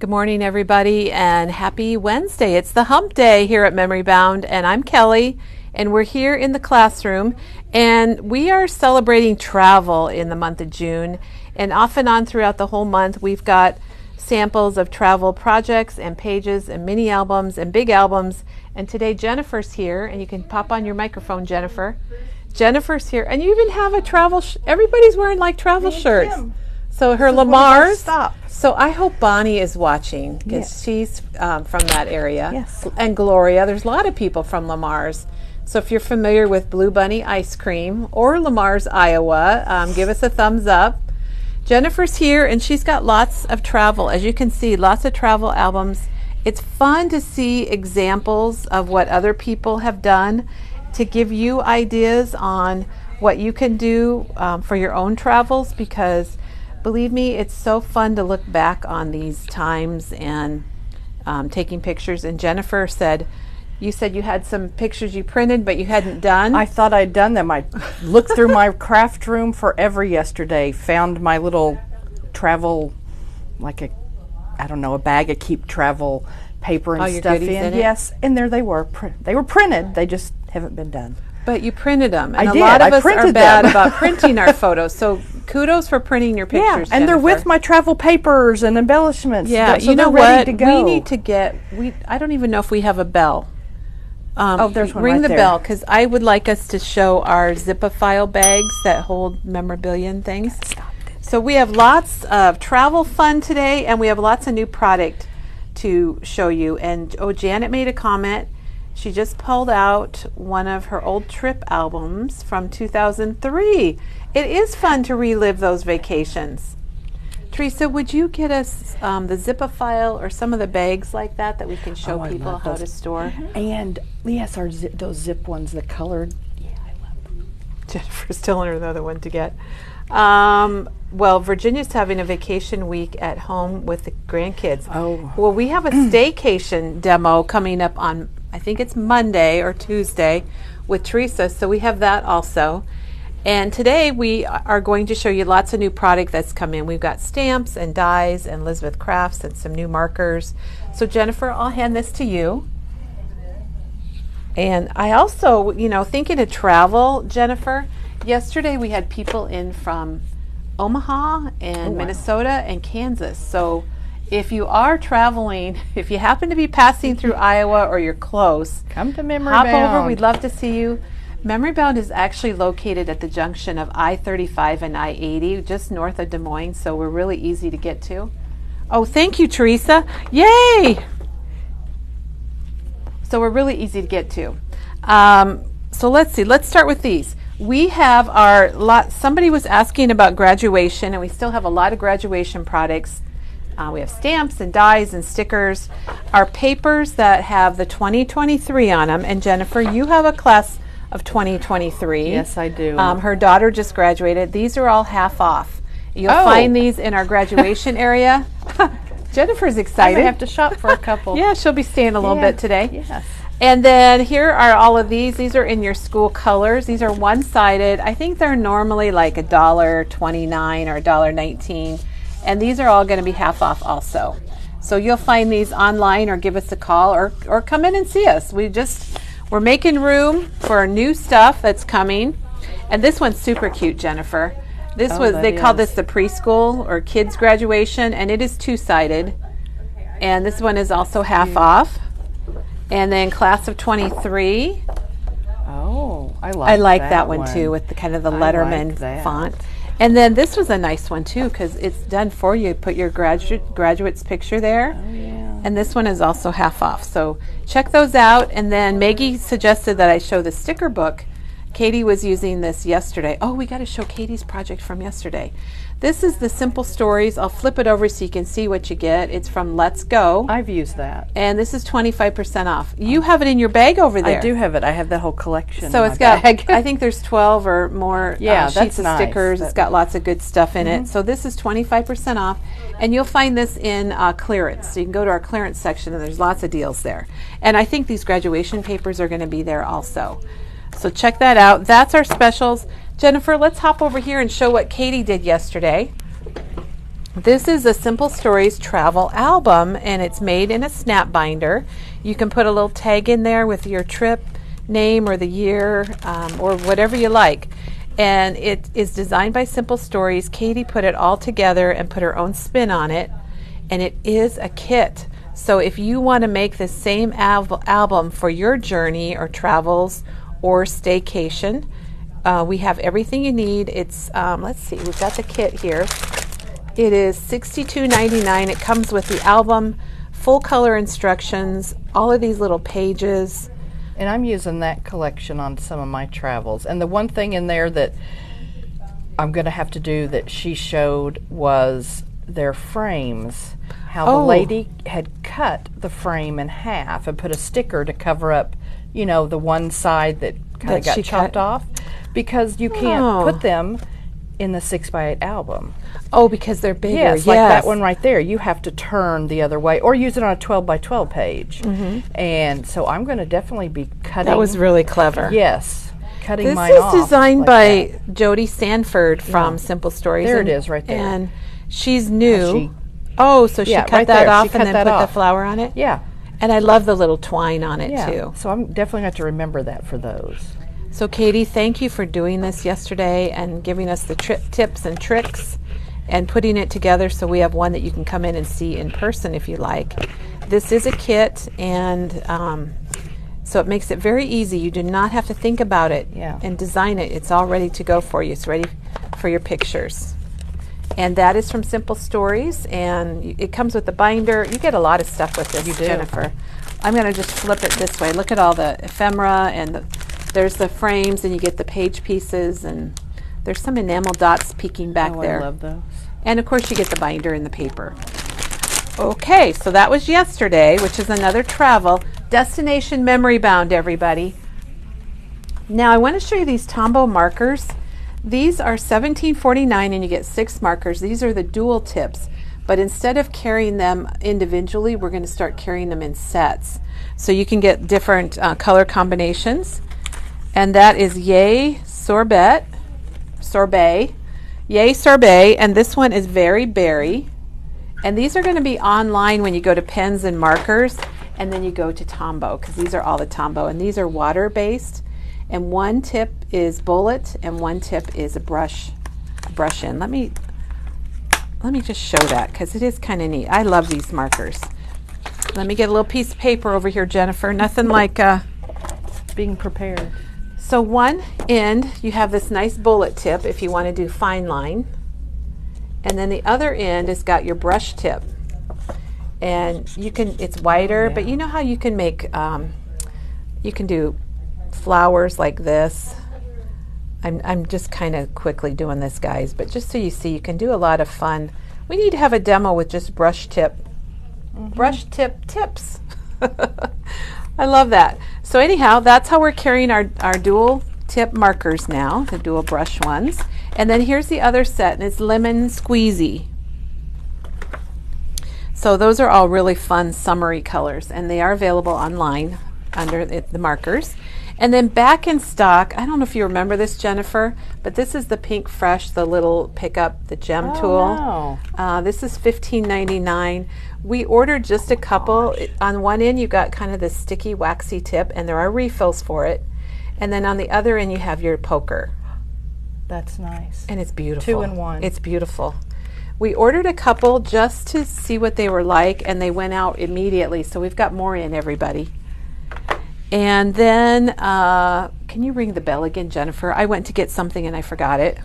Good morning, everybody, and happy Wednesday. It's the hump day here at Memory Bound, and I'm Kelly, and we're here in the classroom, and we are celebrating travel in the month of June, and off and on throughout the whole month, we've got samples of travel projects and pages and mini albums and big albums, and today Jennifer's here, and you can pop on your microphone, Jennifer. Jennifer's here, and you even have a travel, everybody's wearing like travel shirts. So her Lamar's. So I hope Bonnie is watching because she's from that area. Yes. And Gloria. There's a lot of people from Lamar's. So if you're familiar with Blue Bunny ice cream or Lamar's, Iowa, give us a thumbs up. Jennifer's here and she's got lots of travel. As you can see, lots of travel albums. It's fun to see examples of what other people have done to give you ideas on what you can do for your own travels, because believe me, it's so fun to look back on these times and taking pictures. And Jennifer said, you said you had some pictures you printed, but you hadn't done. I thought I'd done them. I looked through my craft room forever yesterday, found my little travel, like a bag of keep travel paper and stuff in. Yes, and there they were. They were printed. They just haven't been done. But you printed them. And I did. A lot of us are bad about printing our photos. So kudos for printing your pictures, Yeah, and they're with my travel papers and embellishments. Yeah, so you know ready what? To go. We need to get, I don't even know if we have a bell. There's one ring right the there. bell, because I would like us to show our Zip-A-File bags that hold memorabilia and things. So we have lots of travel fun today, and we have lots of new product to show you. And Janet made a comment. She just pulled out one of her old trip albums from 2003. It is fun to relive those vacations. Teresa, would you get us the Zip-A-File or some of the bags like that we can show people how to store? And yes, those zip ones, the colored. Yeah, I love them. Jennifer's telling her another one to get. Well, Virginia's having a vacation week at home with the grandkids. Oh. Well, we have a staycation demo coming up on, I think it's Monday or Tuesday, with Teresa, so we have that also. And today we are going to show you lots of new product that's come in. We've got stamps and dies and Elizabeth Crafts and some new markers. So Jennifer, I'll hand this to you. And I also, thinking of travel, Jennifer, yesterday we had people in from Omaha and Minnesota and Kansas. So if you are traveling, if you happen to be passing through Iowa or you're close, come to Memory Bound. Hop over. We'd love to see you. Memory Bound is actually located at the junction of I-35 and I-80, just north of Des Moines, so we're really easy to get to. Oh, thank you, Teresa. Yay! So we're really easy to get to. So let's see. Let's start with these. We have somebody was asking about graduation, and we still have a lot of graduation products. We have stamps and dies and stickers. Our papers that have the 2023 on them, and Jennifer, you have a class of 2023. Yes, I do. Her daughter just graduated. These are all half off. You'll find these in our graduation area. Jennifer's excited. I have to shop for a couple. Yeah, she'll be staying a little bit today. Yes. And then here are all of these. These are in your school colors. These are one-sided. I think they're normally like $1.29 or $1.19. And these are all going to be half off also. So you'll find these online or give us a call or come in and see us. We're making room for new stuff that's coming. And this one's super cute, Jennifer. They call this the preschool or kids graduation, and it is two-sided. And this one is also half off. And then class of 23. Oh, I like that one too, with the kind of the Letterman font. And then this was a nice one too, because it's done for you. Put your graduate's picture there. Oh, yeah. And this one is also half off. So check those out. And then Maggie suggested that I show the sticker book. Katie was using this yesterday. Oh, we got to show Katie's project from yesterday. This is the Simple Stories. I'll flip it over so you can see what you get. It's from Let's Go. I've used that. And this is 25% off. You have it in your bag over there. I do have it. I have that whole collection. So it's got, I think there's 12 or more sheets of stickers. It's got lots of good stuff in it. So this is 25% off. And you'll find this in clearance. So you can go to our clearance section and there's lots of deals there. And I think these graduation papers are going to be there also. So check that out. That's our specials. Jennifer, let's hop over here and show what Katie did yesterday. This is a Simple Stories travel album, and it's made in a snap binder. You can put a little tag in there with your trip name or the year or whatever you like. And it is designed by Simple Stories. Katie put it all together and put her own spin on it. And it is a kit. So if you want to make the same album for your journey or travels or staycation, we have everything you need. It's, let's see, we've got the kit here. It is $62.99. It comes with the album, full color instructions, all of these little pages. And I'm using that collection on some of my travels. And the one thing in there that I'm going to have to do that she showed was their frames. How the lady had cut the frame in half and put a sticker to cover up, you know, the one side that kind of got chopped off. Because you can't put them in the 6x8 album. Oh, because they're bigger. Yes, like that one right there. You have to turn the other way or use it on a 12x12 page. And so I'm going to definitely be cutting. That was really clever. Yes, cutting mine off. This is designed by Jody Sanford from Simple Stories. There it is right there. And she's new. So she cut that off and then put the flower on it? Yeah. And I love the little twine on it too. So I'm definitely going to have to remember that for those. So Katie, thank you for doing this yesterday and giving us the tips and tricks and putting it together so we have one that you can come in and see in person if you like. This is a kit, and so it makes it very easy. You do not have to think about it and design it. It's all ready to go for you. It's ready for your pictures. And that is from Simple Stories, and it comes with the binder. You get a lot of stuff with this, Jennifer. I'm going to just flip it this way. Look at all the ephemera, and there's the frames, and you get the page pieces, and there's some enamel dots peeking back there. I love those. And of course you get the binder and the paper. Okay, so that was yesterday, which is another travel. Destination memory bound, everybody. Now I want to show you these Tombow markers. These are $17.49 and you get 6 markers. These are the dual tips, but instead of carrying them individually, we're going to start carrying them in sets. So you can get different color combinations. And that is Yay Sorbet, Yay Sorbet, and this one is Very Berry. And these are going to be online when you go to pens and markers, and then you go to Tombow, because these are all the Tombow, and these are water-based. And one tip is bullet, and one tip is a brush in. Let me just show that, because it is kind of neat. I love these markers. Let me get a little piece of paper over here, Jennifer. Nothing like being prepared. So one end, you have this nice bullet tip if you want to do fine line. And then the other end has got your brush tip. And you can, it's wider, but you know how you can make, you can do flowers like this. I'm just kind of quickly doing this, guys, but just so you see, you can do a lot of fun. We need to have a demo with just brush tip. Brush tip tips. I love that. So anyhow, that's how we're carrying our dual tip markers now, the dual brush ones. And then here's the other set, and it's Lemon Squeezy. So those are all really fun summery colors, and they are available online under the markers. And then back in stock, I don't know if you remember this, Jennifer, but this is the Pink Fresh, the little pickup, the gem tool. No. This is $15.99. We ordered just a couple. On one end, you got kind of this sticky, waxy tip, and there are refills for it. And then on the other end, you have your poker. That's nice. And it's beautiful. 2 in 1. It's beautiful. We ordered a couple just to see what they were like, and they went out immediately. So we've got more in, everybody. And then, can you ring the bell again, Jennifer? I went to get something and I forgot it.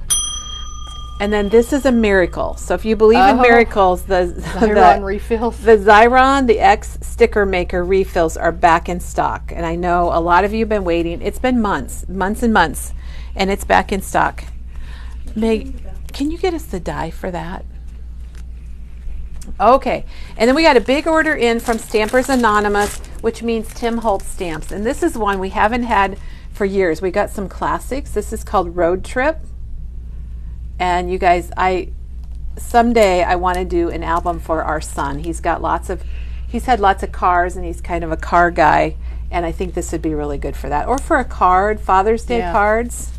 And then this is a miracle. So if you believe in miracles, the Xyron refills. The Xyron, the X sticker maker refills are back in stock. And I know a lot of you have been waiting. It's been months and months, and it's back in stock. Meg, can you get us the die for that? Okay, and then we got a big order in from Stampers Anonymous, which means Tim Holtz stamps. And this is one we haven't had for years. We got some classics. This is called Road Trip. And you guys, someday I want to do an album for our son. He's had lots of cars, and he's kind of a car guy. And I think this would be really good for that. Or for a card, Father's Day cards.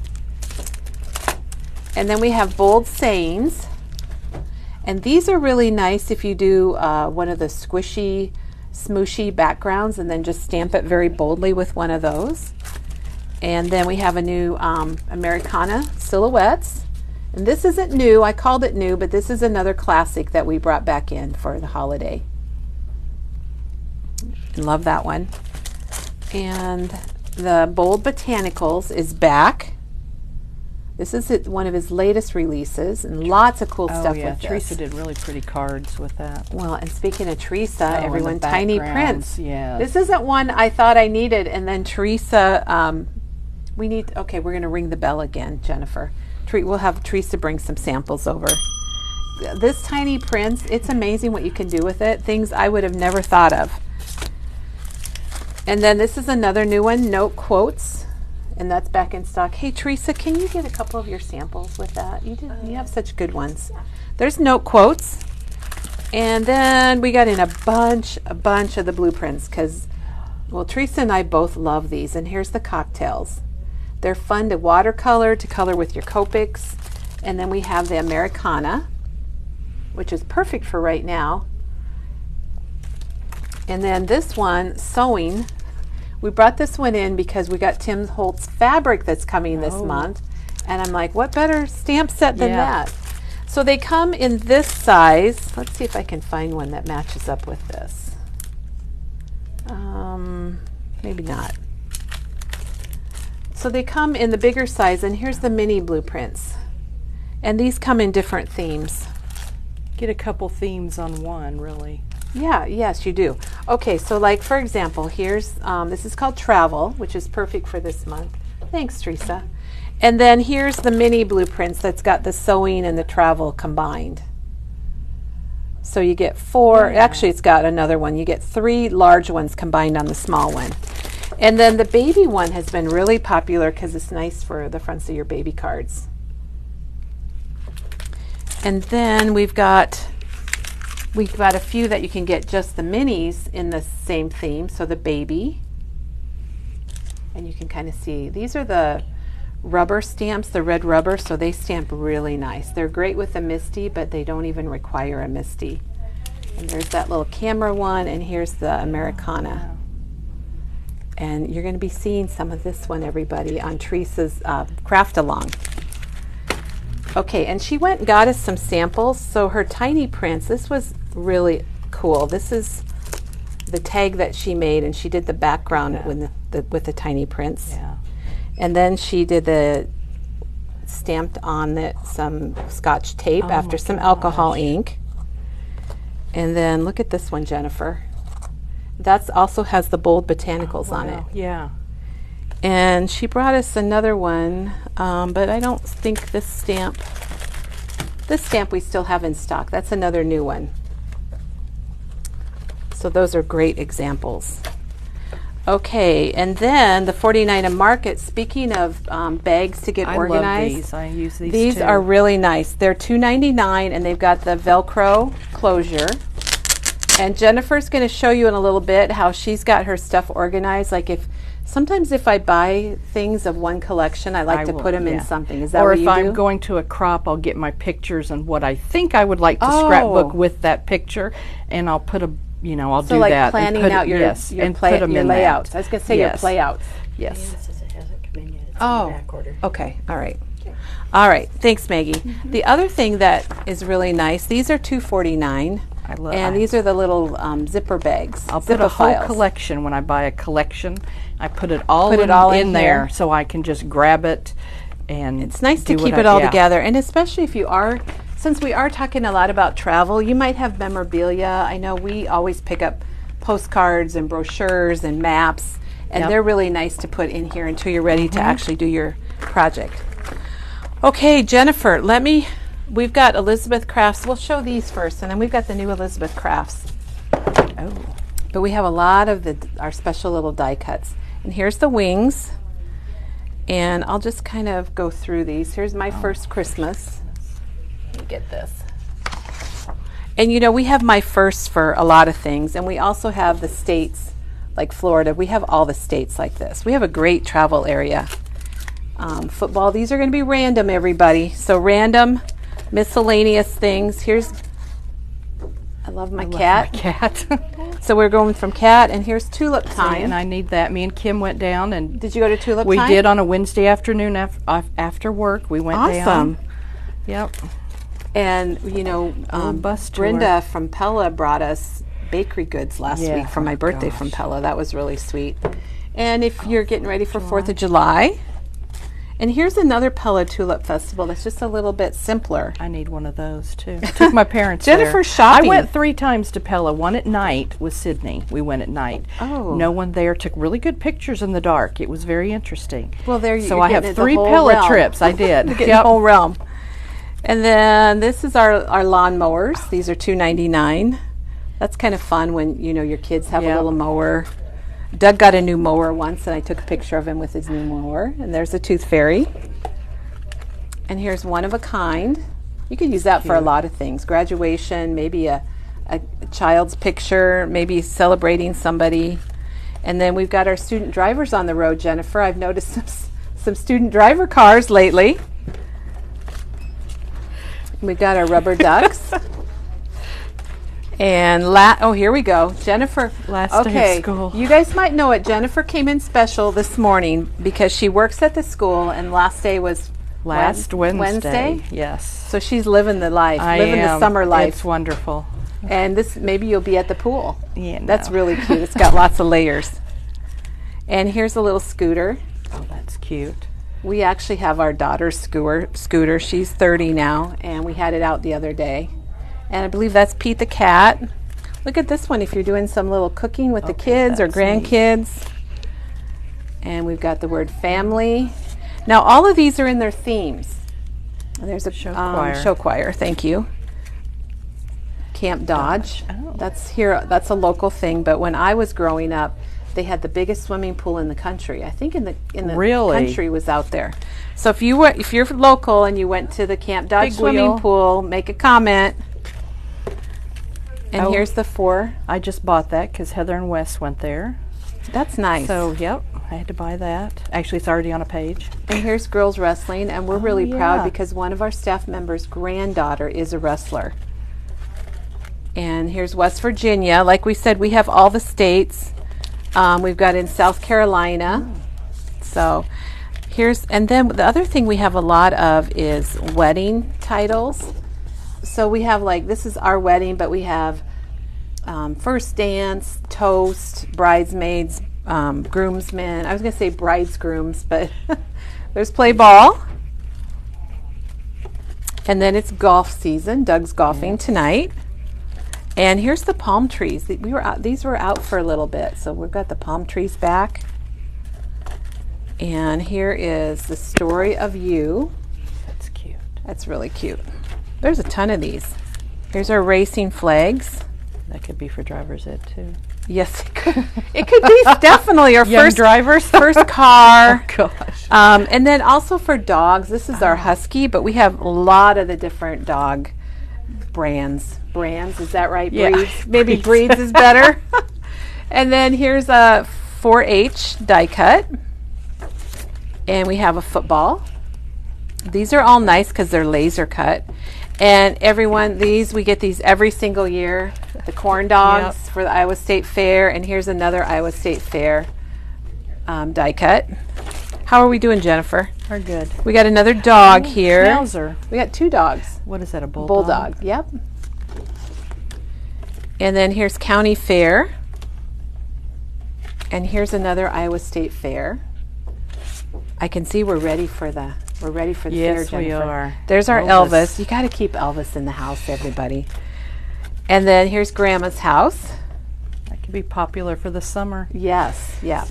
And then we have Bold Sayings. And these are really nice if you do one of the squishy, smooshy backgrounds and then just stamp it very boldly with one of those. And then we have a new Americana silhouettes. And this isn't new, I called it new, but this is another classic that we brought back in for the holiday. Love that one. And the Bold Botanicals is back. This is one of his latest releases, and lots of cool stuff with this. Teresa did really pretty cards with that. Well, and speaking of Teresa, everyone, tiny prints. Yeah. This isn't one I thought I needed, and then Teresa, okay, we're going to ring the bell again, Jennifer. We'll have Teresa bring some samples over. This tiny prints, it's amazing what you can do with it. Things I would have never thought of. And then this is another new one, Note Quotes. And that's back in stock. Hey, Teresa, can you get a couple of your samples with that? You have such good ones. There's Note Quotes. And then we got in a bunch of the blueprints because, well, Teresa and I both love these. And here's the cocktails. They're fun to watercolor, to color with your Copics. And then we have the Americana, which is perfect for right now. And then this one, Sewing. We brought this one in because we got Tim Holtz fabric that's coming this month. And I'm like, what better stamp set than that? So they come in this size. Let's see if I can find one that matches up with this. Maybe not. So they come in the bigger size, and here's the mini blueprints. And these come in different themes. Get a couple themes on one, really. Yeah, yes, you do. Okay, so like for example, here's this is called Travel, which is perfect for this month. Thanks, Teresa. And then here's the mini blueprints that's got the sewing and the travel combined. So you get 4, actually it's got another one. You get 3 large ones combined on the small one. And then the baby one has been really popular because it's nice for the fronts of your baby cards. And then we've got a few that you can get just the minis in the same theme. So the baby, and you can kind of see, these are the rubber stamps, the red rubber, so they stamp really nice. They're great with a MISTI, but they don't even require a MISTI. And there's that little camera one, and here's the Americana. And you're going to be seeing some of this one, everybody, on Teresa's craft along. Okay, and she went and got us some samples. So her tiny prints, this was really cool. This is the tag that she made, and she did the background with the tiny prints. Yeah. And then she did the stamped on it some Scotch tape after some alcohol ink. And then look at this one, Jennifer. That also has the Bold Botanicals on it. Yeah. And she brought us another one, but I don't think this stamp we still have in stock. That's another new one. So those are great examples. Okay, and then the 49 a Market, speaking of bags to get organized. I love these. I use these These too. are really nice. They're $2.99 and they've got the Velcro closure. And Jennifer's going to show you in a little bit how she's got her stuff organized. Like sometimes if I buy things of one collection, I like to put them in something. Is that what you do? Or if I'm going to a crop, I'll get my pictures and what I think I would like to scrapbook with that picture, and I'll put I'll do like that. So like planning out your layouts. I was going to say your playouts. Yes. It hasn't come in yet. It's Oh, in back order. okay. All right. All right. Thanks, Maggie. The other thing that is really nice, these are $2.49. I love. And these are the little zipper bags. I'll put a whole collection when I buy a collection. I put it all in there so I can just grab it, and it's nice to keep it all together. And especially if you are, since we are talking a lot about travel, you might have memorabilia. I know we always pick up postcards and brochures and maps, and they're really nice to put in here until you're ready to actually do your project. Okay, Jennifer, we've got Elizabeth Crafts. We'll show these first, and then we've got the new Elizabeth Crafts. But we have a lot of our special little die cuts. And here's the wings. And I'll just kind of go through these. Here's my first Christmas. Let me get this. And we have my first for a lot of things. And we also have the states, like Florida. We have all the states like this. We have a great travel area. Football, these are going to be random, everybody. So random, miscellaneous things. Here's love my I cat. love my cat. So we're going from cat, and here's tulip time. And I need that. Me and Kim went down, and did you go to tulip we time? did on a Wednesday afternoon after work. We went down. Awesome. Yep. And you know, bus tour. Brenda from Pella brought us bakery goods last week for my birthday gosh. from Pella. That was really sweet. And if you're getting ready for 4th of July, and here's another Pella Tulip Festival that's just a little bit simpler. I need one of those too. I took my parents Jennifer's there. shopping. I went 3 times to Pella. One at night with Sydney. We went at night. Oh. No one there. Took really good pictures in the dark. It was very interesting. Well, there you go. So I have 3 Pella trips. I did. Getting the whole realm. And then this is our lawn mowers. These are $2.99. That's kind of fun when you know your kids have a little mower. Doug got a new mower once, and I took a picture of him with his new mower. And there's a Tooth Fairy. And here's one of a kind. You could use that for a lot of things. Graduation, maybe a child's picture, maybe celebrating somebody. And then we've got our student drivers on the road, Jennifer. I've noticed some student driver cars lately. We've got our rubber ducks. And here we go. Jennifer. Last day of school. You guys might know it. Jennifer came in special this morning because she works at the school, and last day was last Wednesday. Yes. So she's living the life, living the summer life. It's wonderful. And maybe you'll be at the pool. Yeah, no. That's really cute. It's got lots of layers. And here's a little scooter. Oh, that's cute. We actually have our daughter's scooter. She's 30 now, and we had it out the other day. And I believe that's Pete the cat. Look at this one if you're doing some little cooking with the kids or grandkids. Neat. And we've got the word family. Now all of these are in their themes. And there's a show choir. Thank you. Camp Dodge. Oh. That's a local thing. But when I was growing up, they had the biggest swimming pool in the country. I think in the country was out there. So if you're local and you went to the Camp Dodge swimming pool, make a comment. And here's the 4. I just bought that because Heather and Wes went there. That's nice. So, yep, I had to buy that. Actually, it's already on a page. And here's girls wrestling, and we're really proud because one of our staff members' granddaughter is a wrestler. And here's West Virginia. Like we said, we have all the states. We've got in South Carolina. So and then the other thing we have a lot of is wedding titles. So we have this is our wedding, but we have first dance, toast, bridesmaids, groomsmen. I was going to say bride's grooms, but there's play ball. And then it's golf season. Doug's golfing tonight. And here's the palm trees. These were out for a little bit, so we've got the palm trees back. And here is the story of you. That's cute. That's really cute. There's a ton of these. Here's our racing flags. That could be for driver's ed too. Yes, it could. It could be definitely our young drivers, first car. Oh gosh. And then also for dogs. This is our husky, but we have a lot of the different dog brands. Is that right? Yeah. Breeds. Maybe breeds is better. And then here's a 4-H die cut. And we have a football. These are all nice because they're laser cut. And we get these every single year. The corn dogs for the Iowa State Fair. And here's another Iowa State Fair die cut. How are we doing, Jennifer? We're good. We got another dog here. Schnauzer. We got 2 dogs. What is that, a bulldog? Bulldog, yep. And then here's County Fair. And here's another Iowa State Fair. I can see we're ready for the fair, Jennifer. Yes, we are. There's our Elvis. You got to keep Elvis in the house, everybody. And then here's Grandma's house. That could be popular for the summer. Yes, yeah.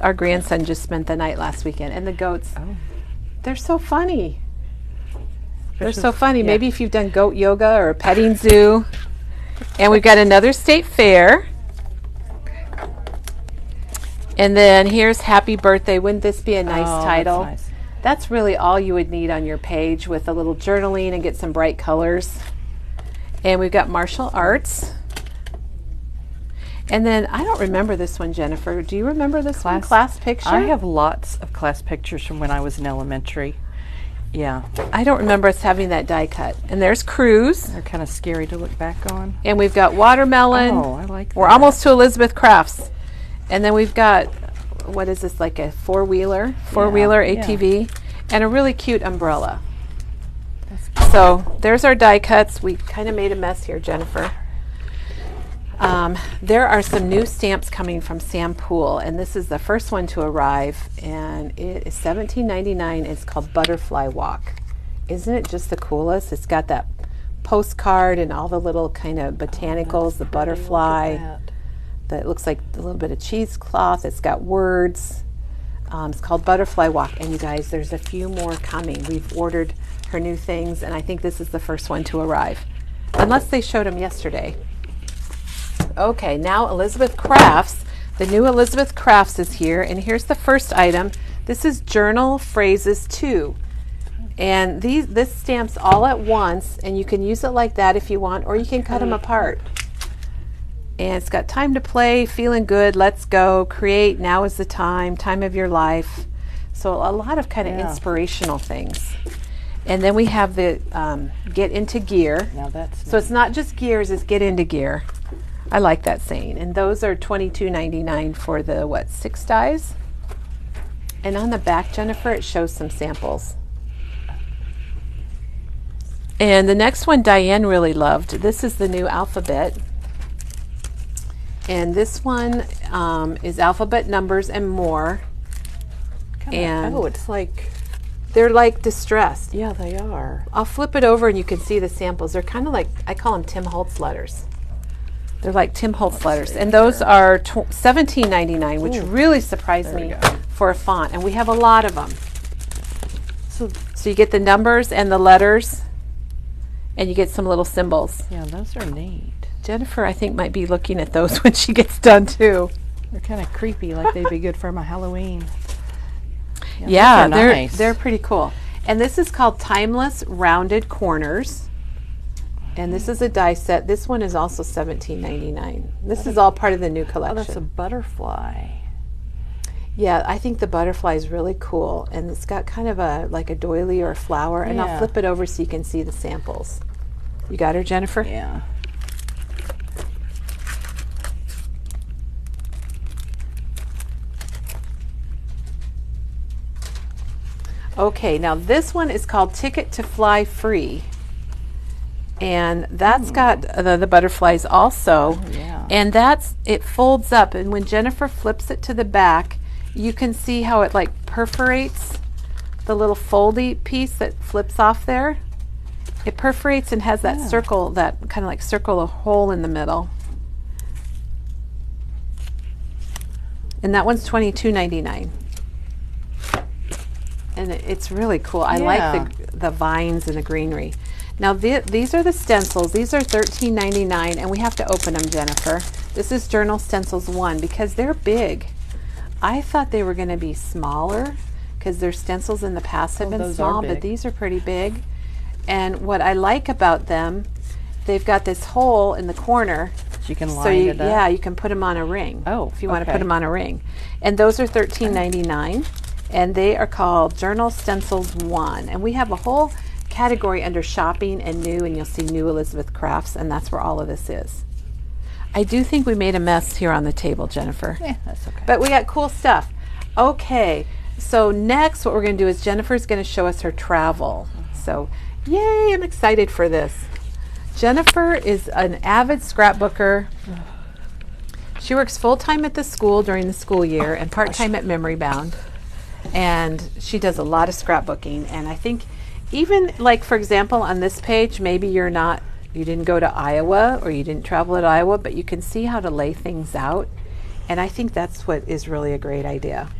Our grandson just spent the night last weekend. And the goats, they're so funny. They're so funny. Yeah. Maybe if you've done goat yoga or a petting zoo. And we've got another state fair. And then here's Happy Birthday. Wouldn't this be a nice title? That's nice. That's really all you would need on your page with a little journaling and get some bright colors. And we've got martial arts. And then I don't remember this one, Jennifer. Do you remember this one? Class picture? I have lots of class pictures from when I was in elementary. Yeah. I don't remember us having that die cut. And there's Cruise. They're kind of scary to look back on. And we've got Watermelon. Oh, I like that. We're almost to Elizabeth Crafts. And then we've got, what is this, like a four-wheeler ATV, and a really cute umbrella. So there's our die cuts. We kind of made a mess here, Jennifer. There are some new stamps coming from Sam Poole, and this is the first one to arrive, and it is $17.99. It's called Butterfly Walk. Isn't it just the coolest? It's got that postcard and all the little kind of botanicals, the butterfly. That looks like a little bit of cheesecloth. It's got words. It's called Butterfly Walk. And you guys, there's a few more coming. We've ordered her new things, and I think this is the first one to arrive. Unless they showed them yesterday. Okay, now Elizabeth Crafts. The new Elizabeth Crafts is here, and here's the first item. This is Journal Phrases 2. And this stamps all at once, and you can use it like that if you want, or you can cut them apart. And it's got time to play, feeling good, let's go, create, now is the time of your life. So a lot of kind of inspirational things. And then we have the get into gear. Now that's so it's not just gears, it's get into gear. I like that saying. And those are $22.99 for the, 6 dies? And on the back, Jennifer, it shows some samples. And the next one Diane really loved. This is the new alphabet. And this one is alphabet, numbers, and more. And it's like... They're like distressed. Yeah, they are. I'll flip it over and you can see the samples. They're kind of like, I call them Tim Holtz letters. They're like Tim Holtz letters. And those are $17.99, which really surprised me for a font. And we have a lot of them. So you get the numbers and the letters, and you get some little symbols. Yeah, those are neat. Jennifer, I think, might be looking at those when she gets done, too. They're kind of creepy, like they'd be good for my Halloween. Yeah, nice. They're pretty cool. And this is called Timeless Rounded Corners. And this is a die set. This one is also $17.99. This is all part of the new collection. Oh, that's a butterfly. Yeah, I think the butterfly is really cool. And it's got kind of like a doily or a flower. And I'll flip it over so you can see the samples. You got her, Jennifer? Yeah. Okay, now this one is called Ticket to Fly Free. And that's got the butterflies also. Oh, yeah. And it folds up. And when Jennifer flips it to the back, you can see how it like perforates the little foldy piece that flips off there. It perforates and has that circle, that kind of like circle a hole in the middle. And that one's $22.99. And it's really cool. I like the vines and the greenery. Now these are the stencils. These are $13.99, and we have to open them, Jennifer. This is Journal Stencils 1 because they're big. I thought they were going to be smaller because their stencils in the past have been small, but these are pretty big. And what I like about them, they've got this hole in the corner. So you can line it up? Yeah, you can put them on a ring. Oh, if you want to put them on a ring. And those are $13.99. And they are called Journal Stencils 1. And we have a whole category under shopping and new, and you'll see new Elizabeth Crafts, and that's where all of this is. I do think we made a mess here on the table, Jennifer. Yeah, that's okay. But we got cool stuff. Okay, so next what we're going to do is Jennifer's going to show us her travel. So, yay, I'm excited for this. Jennifer is an avid scrapbooker. She works full-time at the school during the school year and part-time at Memory Bound. And she does a lot of scrapbooking. And I think even like, for example, on this page, maybe you didn't go to Iowa or you didn't travel to Iowa, but you can see how to lay things out. And I think that's what is really a great idea.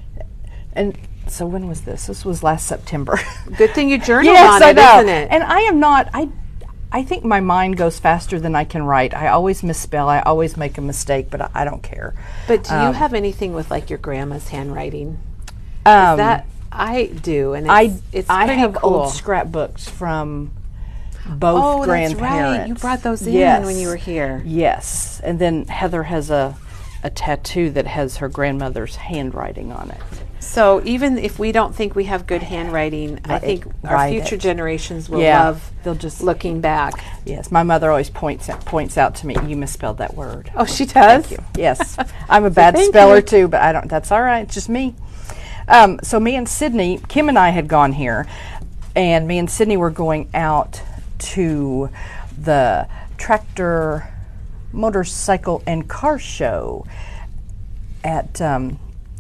And so when was this? This was last September. Good thing you journaled on it, isn't it? And I am not, I think my mind goes faster than I can write. I always misspell. I always make a mistake, but I don't care. But do you have anything with like your grandma's handwriting? That I do, and it's I pretty have cool. old scrapbooks from both grandparents. That's right. You brought those in when you were here. Yes, and then Heather has a tattoo that has her grandmother's handwriting on it. So even if we don't think we have good handwriting, I think our future generations will love they'll just looking back. Yes, my mother always points out to me, you misspelled that word. Oh, she does? Thank you. Yes. I'm a bad speller too, but I don't. That's all right. It's just me. So me and Sydney, Kim and I had gone here, and me and Sydney were going out to the Tractor Motorcycle and Car Show at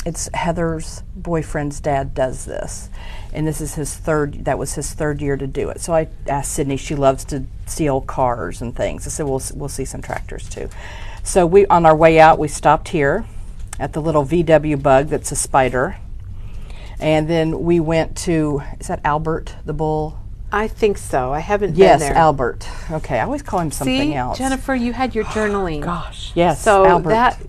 it's Heather's boyfriend's dad does this, and this is that was his third year to do it. So I asked Sydney, she loves to see old cars and things. I said, we'll see some tractors too. So on our way out, we stopped here at the little VW Bug that's a Spider, and then we went to, is that Albert the Bull? I think so. I haven't been there. Yes, Albert. Okay, I always call him something else. Jennifer, you had your journaling. Gosh, yes, so Albert. That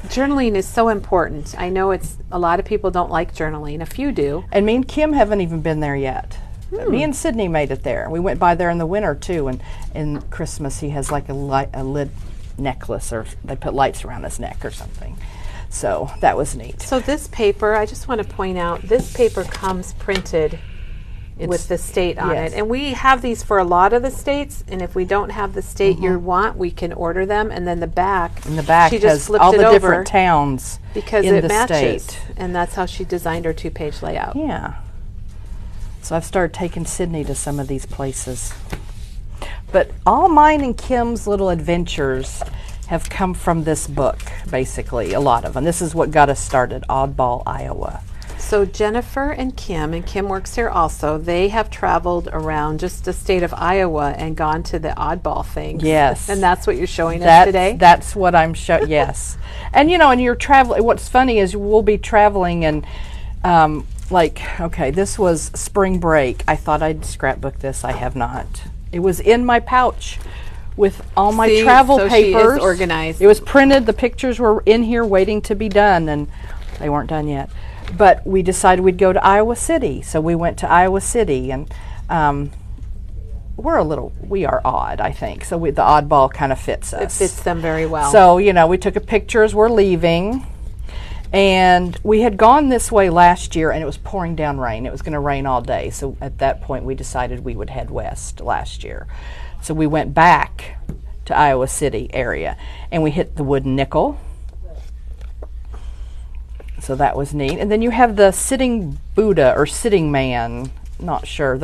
journaling is so important. I know a lot of people don't like journaling. A few do. And me and Kim haven't even been there yet. Me and Sydney made it there. We went by there in the winter too, and in Christmas he has like a lid necklace, or they put lights around his neck or something. So that was neat. So this paper, I just want to point out, this paper comes printed with the state on it. And we have these for a lot of the states, and if we don't have the state you want, we can order them. And then the back, she just has all the different towns because in it the matches. state. And that's how she designed her 2-page layout. Yeah. So I've started taking Sydney to some of these places. But all mine and Kim's little adventures have come from this book, basically, a lot of them. This is what got us started, Oddball, Iowa. So Jennifer and Kim works here also, they have traveled around just the state of Iowa and gone to the oddball things. Yes. And that's what you're showing us today? That's what I'm showing, yes. And and you're traveling, what's funny is we'll be traveling and okay, this was spring break. I thought I'd scrapbook this. I have not. It was in my pouch with all my travel papers. She is organized. It was printed. The pictures were in here waiting to be done, and they weren't done yet. But we decided we'd go to Iowa City. So we went to Iowa City, and we are odd, I think. So the oddball kind of fits us. It fits them very well. So, we took a picture as we're leaving. And we had gone this way last year, and it was pouring down rain. It was going to rain all day. So at that point, we decided we would head west last year. So we went back to Iowa City area, and we hit the Wooden Nickel. So that was neat. And then you have the Sitting Buddha or Sitting Man. Not sure.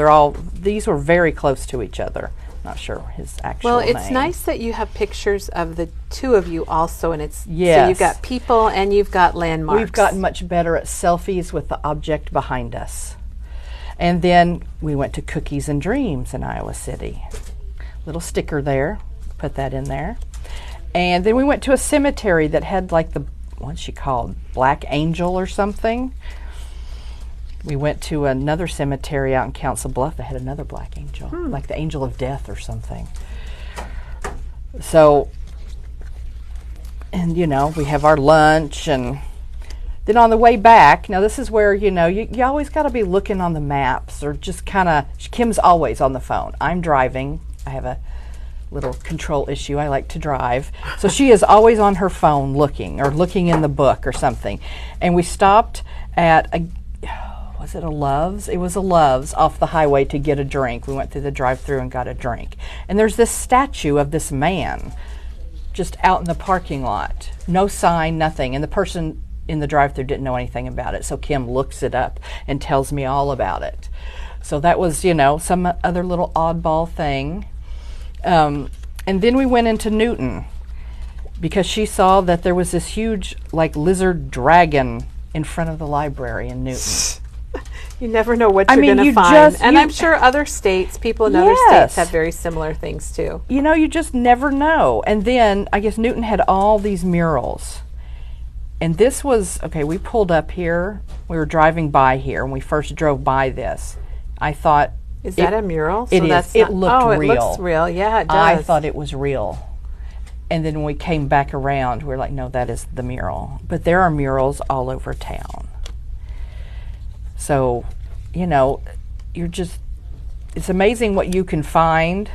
These were very close to each other. Not sure his actual name. Well, it's nice that you have pictures of the two of you also, and so Yes. you've got people and you've got landmarks. We've gotten much better at selfies with the object behind us. And then we went to Cookies and Dreams in Iowa City. Little sticker there, put that in there. And then we went to a cemetery that had what's she called? Black Angel or something. We went to another cemetery out in Council Bluff that had another black angel, like the Angel of Death or something. So, and we have our lunch, and then on the way back, now this is where, you always got to be looking on the maps, or just kind of, Kim's always on the phone. I'm driving. I have a little control issue. I like to drive. So she is always on her phone looking in the book or something. And we stopped at was it a Love's? It was a Love's off the highway to get a drink. We went through the drive-thru and got a drink. And there's this statue of this man just out in the parking lot. No sign, nothing. And the person in the drive-thru didn't know anything about it. So Kim looks it up and tells me all about it. So that was, some other little oddball thing. And then we went into Newton because she saw that there was this huge, lizard dragon in front of the library in Newton. You never know what you're going to find. I'm sure other states, people in other states have very similar things too. You just never know. And then I guess Newton had all these murals. And this was, we pulled up here. We were driving by here when we first drove by this. I thought, is that a mural? It is. It looked real. It looks real. Yeah, it does. I thought it was real. And then when we came back around, we were like, no, that is the mural. But there are murals all over town. So, it's amazing what you can find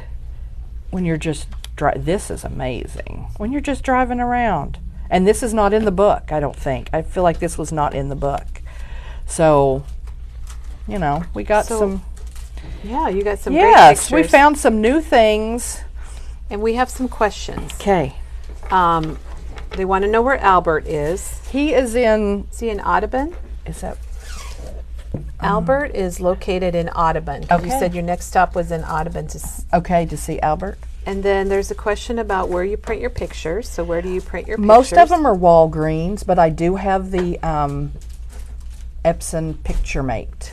when you're just, this is amazing, when you're just driving around. And this is not in the book, I don't think. I feel like this was not in the book. So, you know, we got some. Yeah, you got some great Yes, pictures. we found some new things. And we have some questions. Okay. They want to know where Albert is. He is in. Is he in Audubon? Is that? Albert is located in Audubon. Okay. You said your next stop was in Audubon. To see Albert. And then there's a question about where you print your pictures. So where do you print your pictures? Most of them are Walgreens, but I do have the Epson PictureMate.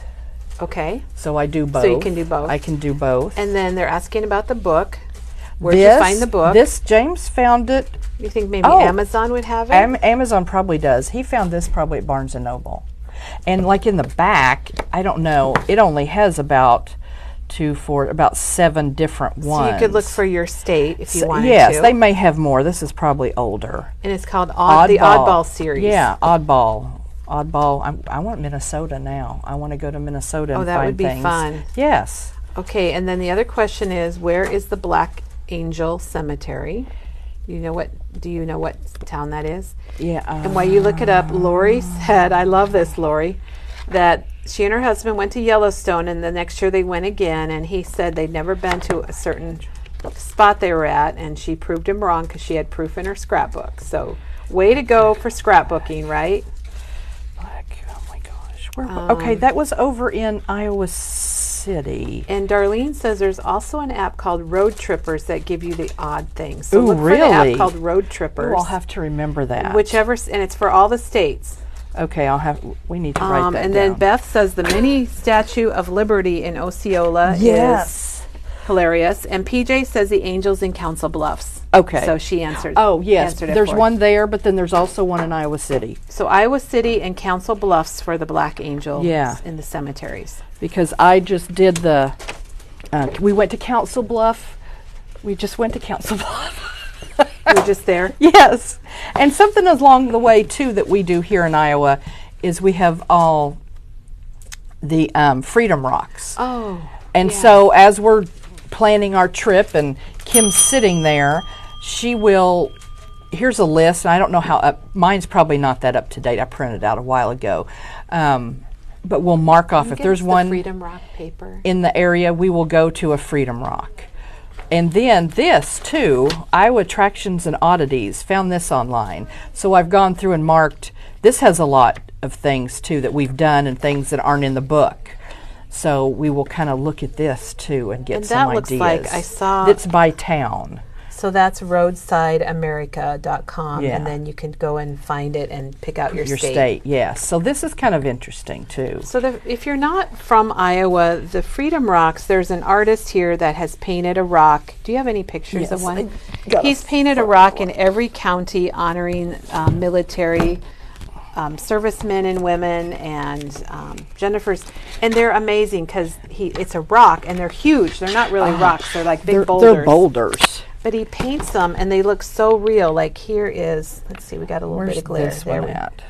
Okay. So I do both. So you can do both. I can do both. And then they're asking about the book. Where did you find the book? James found it. You think maybe Amazon would have it? Amazon probably does. He found this probably at Barnes & Noble. And like in the back, I don't know, it only has about 7 different ones. So you could look for your state if you wanted to. Yes, they may have more. This is probably older. And it's called the Oddball series. Yeah, Oddball. I want Minnesota now. I want to go to Minnesota and find things. Oh, that would be fun. Yes. Okay, and then the other question is, where is the Black Angel Cemetery? Do you know what town that is? Yeah. And while you look it up, Lori said, I love this, Lori, that she and her husband went to Yellowstone, and the next year they went again, and he said they'd never been to a certain spot they were at, and she proved him wrong because she had proof in her scrapbook. So way to go for scrapbooking, right? Oh my gosh. Okay, that was over in Iowa City. And Darlene says there's also an app called Road Trippers that give you the odd things. So Ooh, look for the app called Road Trippers. I'll have to remember that. And it's for all the states. Okay, we need to write that down. And then Beth says the mini Statue of Liberty in Osceola is hilarious. And PJ says the Angels in Council Bluffs. Okay. So she answered. Oh, yes. Answered There's one there, but then there's also one in Iowa City. So Iowa City and Council Bluffs for the Black Angels in the cemeteries. Because I just did we went to Council Bluff. We just went to Council Bluff. You were just there? Yes. And something along the way, too, that we do here in Iowa is we have all the Freedom Rocks. Oh. And so as we're planning our trip and Kim's sitting there, she will, here's a list, and I don't know how mine's probably not that up to date. I printed it out a while ago. But we'll mark off if there's one Freedom Rock paper in the area, we will go to a Freedom Rock. And then this too, Iowa Attractions and Oddities, found this online. So I've gone through and marked, this has a lot of things too that we've done and things that aren't in the book. So we will kind of look at this too and get some ideas. And that looks like I saw. It's by town. So that's roadsideamerica.com, Yeah. and then you can go and find it and pick out your state. Yes. So this is kind of interesting too. So if you're not from Iowa, the Freedom Rocks, there's an artist here that has painted a rock. Do you have any pictures of one? He's painted a rock in every county honoring military servicemen and women, and Jennifer's, and they're amazing because it's a rock and they're huge. They're not really rocks; they're like big boulders. They're boulders. But he paints them, and they look so real. Like here is, let's see, we got a little bit of glare. Where's this one at?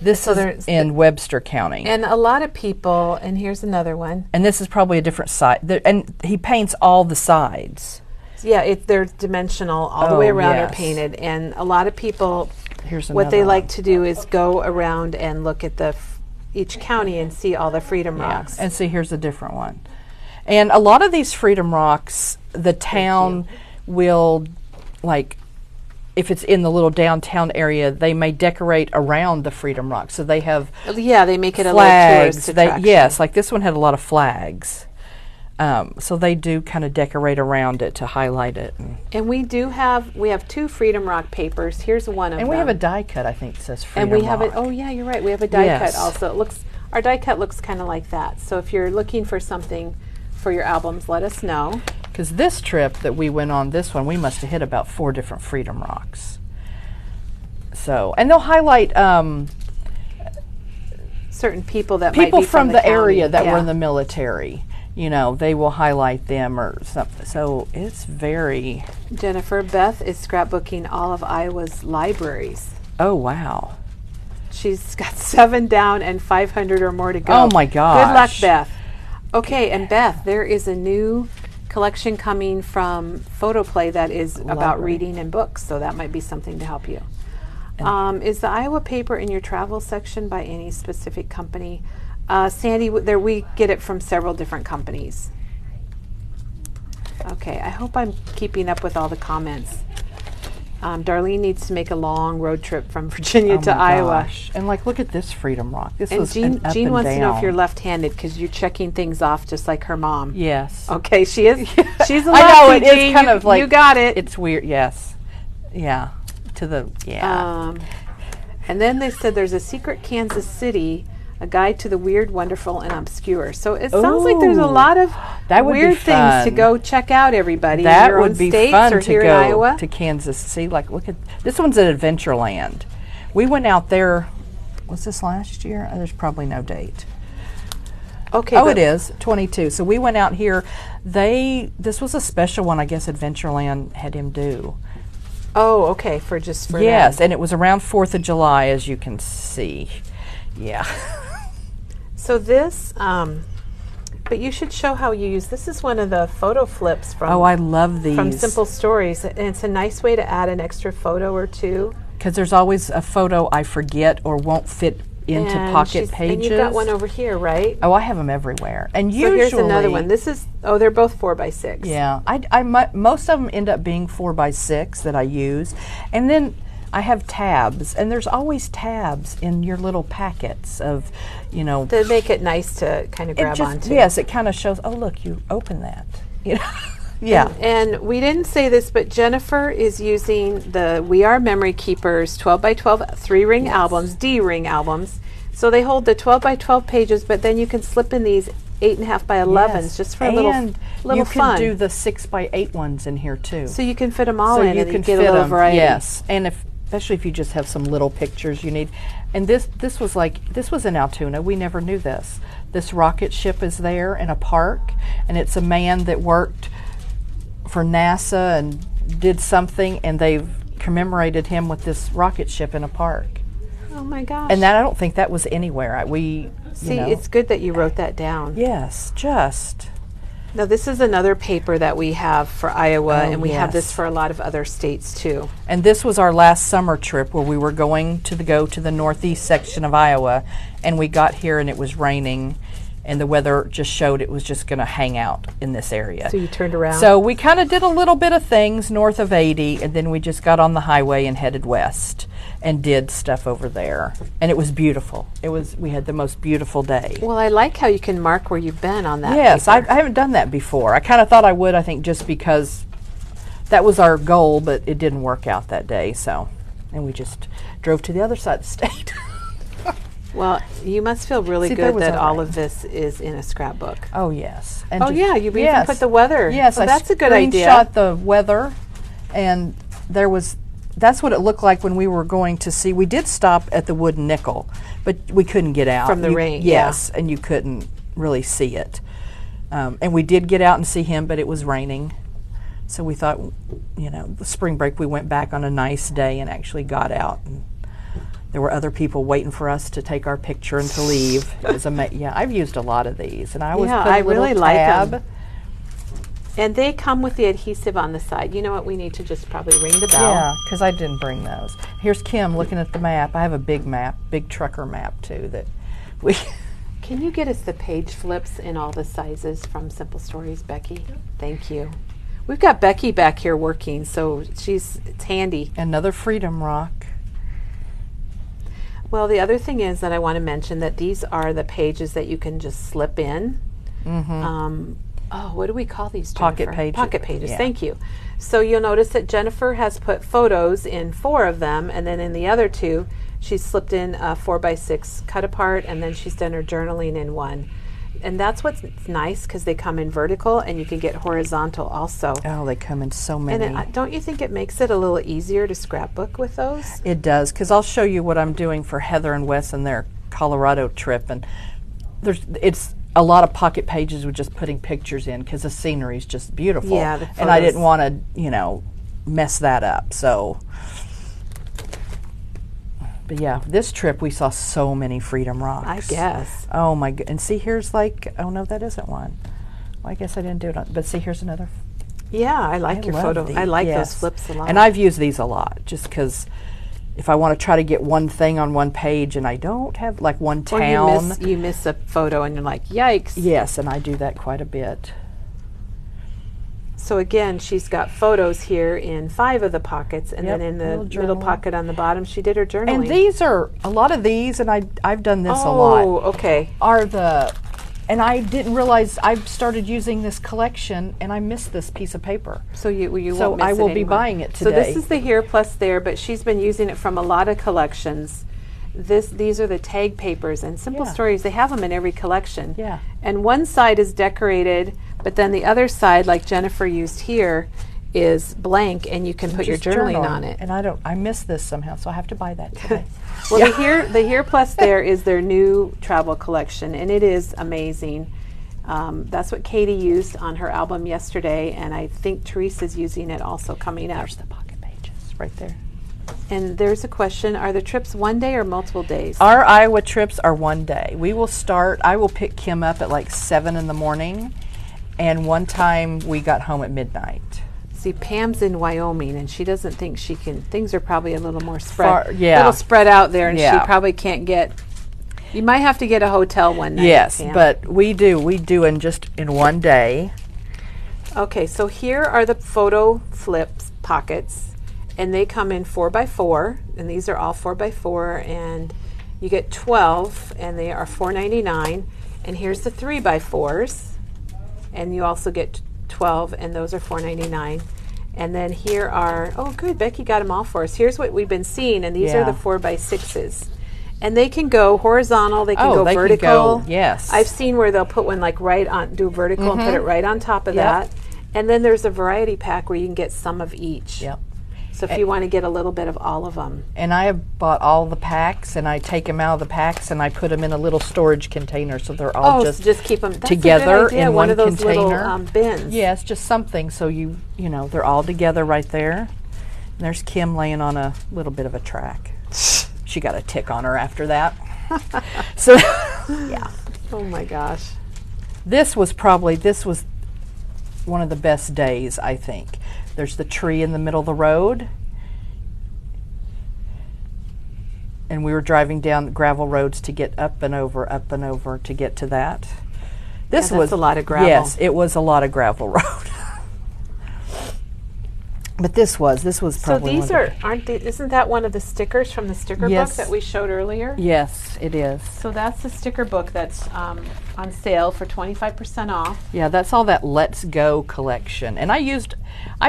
This is in Webster County. And a lot of people, and here's another one. And this is probably a different side. And he paints all the sides. Yeah, they're dimensional. All the way around are painted. And a lot of people, what they like to do is go around and look at each county and see all the Freedom Rocks. And see, here's a different one. And a lot of these Freedom Rocks, the town will, like, if it's in the little downtown area, they may decorate around the Freedom Rock. So they have they make it flags. A little tourist attraction. Yes, like this one had a lot of flags. So they do kind of decorate around it to highlight it. And we have 2 Freedom Rock papers. Here's one of them. And we have a die cut, I think, that says Freedom And we Rock. have oh yeah, you're right. We have a die cut also. Our die cut looks kind of like that. So if you're looking for something for your albums, let us know. Because this trip that we went on, this one, we must have hit about 4 different Freedom Rocks. So, and they'll highlight certain people that might be from the area that were in the military. You know, they will highlight them or something. So it's very... Jennifer, Beth is scrapbooking all of Iowa's libraries. Oh, wow. She's got 7 down and 500 or more to go. Oh, my gosh. Good luck, Beth. Okay, and Beth, there is a new collection coming from Photoplay that is about reading and books, so that might be something to help you. Is the Iowa paper in your travel section by any specific company? Sandy, we get it from several different companies. Okay, I hope I'm keeping up with all the comments. Darlene needs to make a long road trip from Virginia to Iowa. Gosh. And like, look at this Freedom Rock. This and was Jean an up and wants to know if down. you're left-handed because you're checking things off just like her mom. Yes. Okay, she is. She's a lefty. I know, it Jean. is kind of like, you got it. It's weird, yes. Yeah. And then they said there's a secret Kansas City, a guide to the weird, wonderful, and obscure. So it sounds like there's a lot of weird things to go check out, everybody. That in your would own be states fun or to here in go Iowa. to Kansas. See, like, look at this one's at Adventureland. We went out there. Was this last year? There's probably no date. Okay. Oh, it is 22. So we went out here. This was a special one, I guess. Adventureland had him do. Oh, okay. For yes, that. and it was around 4th of July, as you can see. Yeah. So this, but you should show how you use. This is one of the photo flips from. Oh, I love these. From Simple Stories, and it's a nice way to add an extra photo or two. Because there's always a photo I forget or won't fit into pocket pages. And you've got one over here, right? Oh, I have them everywhere. And so usually, here's another one. This is, they're both 4x6. Yeah, most of them end up being 4x6 that I use. And then I have tabs, and there's always tabs in your little packets of, to make it nice to kind of grab onto. Yes, it kind of shows, oh, look, you open that. Yeah. And we didn't say this, but Jennifer is using the We Are Memory Keepers 12x12 3-ring albums, D-ring albums. So they hold the 12x12 pages, but then you can slip in these 8.5x11s just for a little fun. You can do the 6x8 ones in here too. So you can fit them all so in, you and can you get fit a little them, variety. Yes, and especially if you just have some little pictures you need. And this was in Altoona. We never knew this. This rocket ship is there in a park, and it's a man that worked for NASA and did something, and they've commemorated him with this rocket ship in a park. Oh my gosh. And that, I don't think that was anywhere. It's good that you wrote that down. Yes, just. Now this is another paper that we have for Iowa, and we have yes. this for a lot of other states too. And this was our last summer trip where we were going to go to the northeast section of Iowa, and we got here and it was raining, and the weather just showed it was just going to hang out in this area. So you turned around. So we kind of did a little bit of things north of 80, and then we just got on the highway and headed west and did stuff over there. And it was beautiful. We had the most beautiful day. Well, I like how you can mark where you've been on that. Yes, I paper. haven't done that before. I kind of thought I would, I think, just because that was our goal, but it didn't work out that day. And we just drove to the other side of the state. Well, you must feel really good that all rain. of this is in a scrapbook. Oh, yes. And you even put the weather. Yes, that's a good idea. I screenshot the weather, and that's what it looked like when we were going to see. We did stop at the Wooden Nickel, but we couldn't get out. From the rain, yes, and you couldn't really see it. And we did get out and see him, but it was raining. So we thought, the spring break, we went back on a nice day and actually got out. And there were other people waiting for us to take our picture and to leave. It was I've used a lot of these, and I always put a little really tab. like them. And they come with the adhesive on the side. You know what? We need to just probably ring the bell. Yeah, because I didn't bring those. Here's Kim looking at the map. I have a big map, big trucker map too. That we. Can you get us the page flips in all the sizes from Simple Stories, Becky? Thank you. We've got Becky back here working, so it's handy. Another Freedom Rock. Well, the other thing is that I want to mention that these are the pages that you can just slip in. Mm-hmm. What do we call these, Pocket Jennifer? pages. Pocket pages, Yeah. Thank you. So you'll notice that Jennifer has put photos in 4 of them, and then in the other 2, she's slipped in a 4x6 cut apart, and then she's done her journaling in 1. And that's what's nice, because they come in vertical, and you can get horizontal also. Oh, they come in so many. And don't you think it makes it a little easier to scrapbook with those? It does, because I'll show you what I'm doing for Heather and Wes and their Colorado trip, and it's a lot of pocket pages with just putting pictures in, because the scenery is just beautiful. Yeah, and I didn't want to, mess that up. So, but yeah, this trip we saw so many Freedom Rocks. I guess. Oh my god! And see, here's oh no, that isn't one. Well, I guess I didn't do it. But see, here's another. Yeah, I like your love photo. these. I like Yes. those flips a lot. And I've used these a lot, just because if I want to try to get one thing on one page and I don't have like one town. Or you miss a photo and you're like, yikes. Yes, and I do that quite a bit. So again, she's got photos here in 5 of the pockets, and then in the middle pocket on the bottom, she did her journaling. And these are, a lot of these, and I've done this a lot. Oh, okay. And I didn't realize I've started using this collection, and I missed this piece of paper. So you won't miss I will it anymore. be buying it today. So this is the Here Plus There, but she's been using it from a lot of collections. These are the tag papers, and Simple Stories, they have them in every collection. Yeah. And one side is decorated, but then the other side, like Jennifer used here, is blank, and you can put your journaling on it. And I miss this somehow, so I have to buy that today. Well, the Here Plus There is their new travel collection, and it is amazing. That's what Katie used on her album yesterday, and I think Teresa's using it also coming up. There's the pocket pages right there. And there's a question, are the trips one day or multiple days? Our Iowa trips are one day. We will start, I will pick Kim up at like 7 in the morning, and one time we got home at midnight. See, Pam's in Wyoming, and she doesn't think she can, things are probably a little more spread, little spread out there, and she probably can't get, you might have to get a hotel one night. Yes, Pam. but we do in one day. Okay, so here are the photo flips pockets, and they come in 4x4, and these are all 4x4, and you get 12, and they are $4.99. And here's the 3x4s, and you also get 12, and those are $4.99. And then here are, oh good, Becky got them all for us. Here's what we've been seeing, and these are the 4x6s. And they can go horizontal, they can go vertical. Can go, yes. I've seen where they'll put one like right on, do vertical and put it right on top of that. And then there's a variety pack where you can get some of each. Yep. So if you want to get a little bit of all of them. And I have bought all the packs, and I take them out of the packs, and I put them in a little storage container, so they're all just keep them together in one of those container. Little, bins. Yes, just something so you know they're all together right there. And there's Kim laying on a little bit of a track. She got a tick on her after that. So yeah. Oh my gosh. This was one of the best days, I think. There's the tree in the middle of the road, and we were driving down the gravel roads to get up and over to get to that. This was a lot of gravel. Yes, it was a lot of gravel road. But this was probably. So these isn't that one of the stickers from the sticker book that we showed earlier? Yes, it is. So that's the sticker book that's on sale for 25% off. Yeah, that's all that Let's Go collection. And I've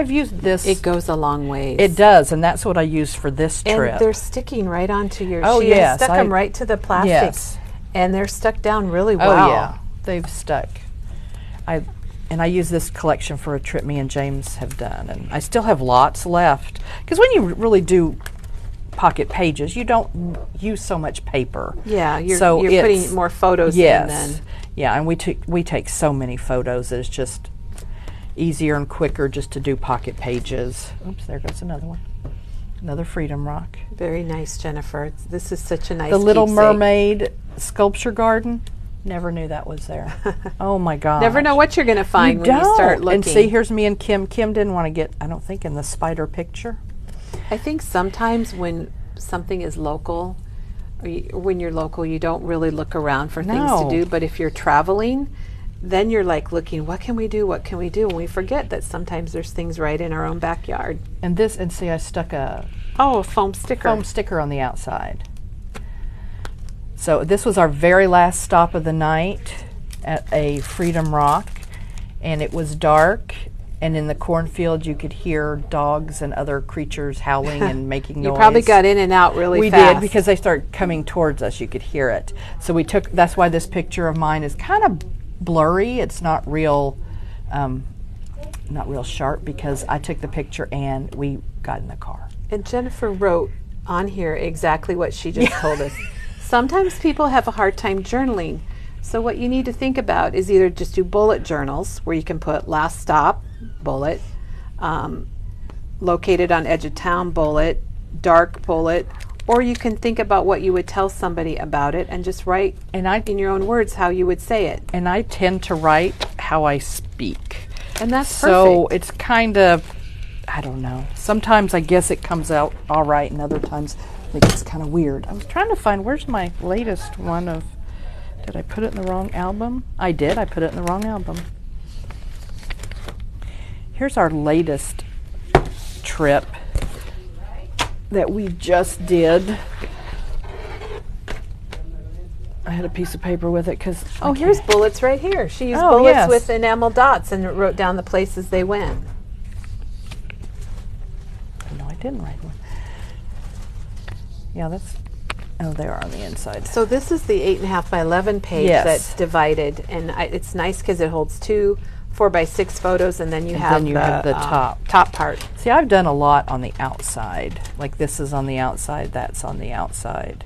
used this. It goes a long ways. It does, and that's what I used for this trip. And they're sticking right onto your she has stuck them right to the plastic. Yes. And they're stuck down really well. Oh yeah, they've stuck. And I use this collection for a trip me and James have done, and I still have lots left. Because when you really do pocket pages, you don't use so much paper. Yeah, you're putting more photos in then. Yeah, and we take so many photos that it's just easier and quicker just to do pocket pages. Oops, there goes another one. Another Freedom Rock. Very nice, Jennifer. This is such a nice The Little keepsake. Mermaid sculpture garden. Never knew that was there. Oh my God. Never know what you're going to find when you start looking. And see, here's me and Kim. Kim didn't want to get, I don't think, in the spider picture. I think sometimes when something is local, when you're local, you don't really look around for things to do. But if you're traveling, then you're like looking, what can we do? What can we do? And we forget that sometimes there's things right in our own backyard. And see, I stuck a foam sticker. Foam sticker on the outside. So this was our very last stop of the night at a Freedom Rock, and it was dark, and in the cornfield you could hear dogs and other creatures howling and making noise. You probably got in and out really We fast. did, because they started coming towards us. You could hear it. So that's why this picture of mine is kind of blurry. It's not real sharp, because I took the picture and we got in the car. And Jennifer wrote on here exactly what she just told us. Sometimes people have a hard time journaling. So what you need to think about is either just do bullet journals where you can put last stop, bullet, located on edge of town, bullet, dark bullet, or you can think about what you would tell somebody about it and just write in your own words how you would say it. And I tend to write how I speak. And that's so perfect. It's kind of, I don't know. Sometimes I guess it comes out all right, and other times think it's kind of weird. I was trying to find, where's my latest one of, did I put it in the wrong album? I did, I put it in the wrong album. Here's our latest trip that we just did. I had a piece of paper with it because... Oh, here's bullets right here. She used bullets with enamel dots and wrote down the places they went. No, I didn't write one. Yeah, that's... Oh, they are on the inside. So this is the 8.5 by 11 page that's divided, and it's nice because it holds 2 4x6 photos, and then you have the top part. See, I've done a lot on the outside. Like this is on the outside, that's on the outside.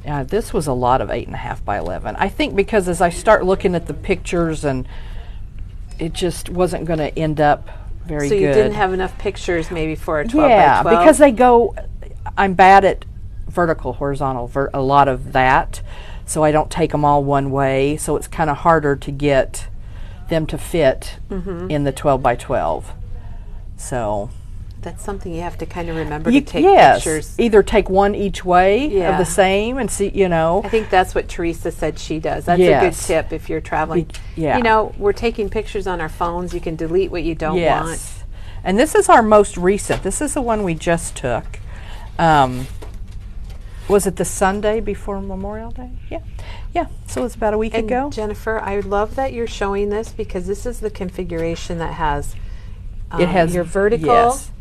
Yeah, this was a lot of 8.5 by 11. I think because as I start looking at the pictures, and it just wasn't going to end up very good. So you didn't have enough pictures maybe for a 12 by 12? Yeah, because they go, I'm bad at vertical, horizontal, a lot of that, so I don't take them all one way, so it's kind of harder to get them to fit in the 12 by 12. So that's something you have to kind of remember to take pictures. Either take one each way of the same and see, you know. I think that's what Teresa said she does. That's a good tip if you're traveling. You know, we're taking pictures on our phones. You can delete what you don't want. And this is our most recent. This is the one we just took. Was it the Sunday before Memorial Day? Yeah, so it's about a week ago. Jennifer, I love that you're showing this because this is the configuration that has it has your vertical. Yes.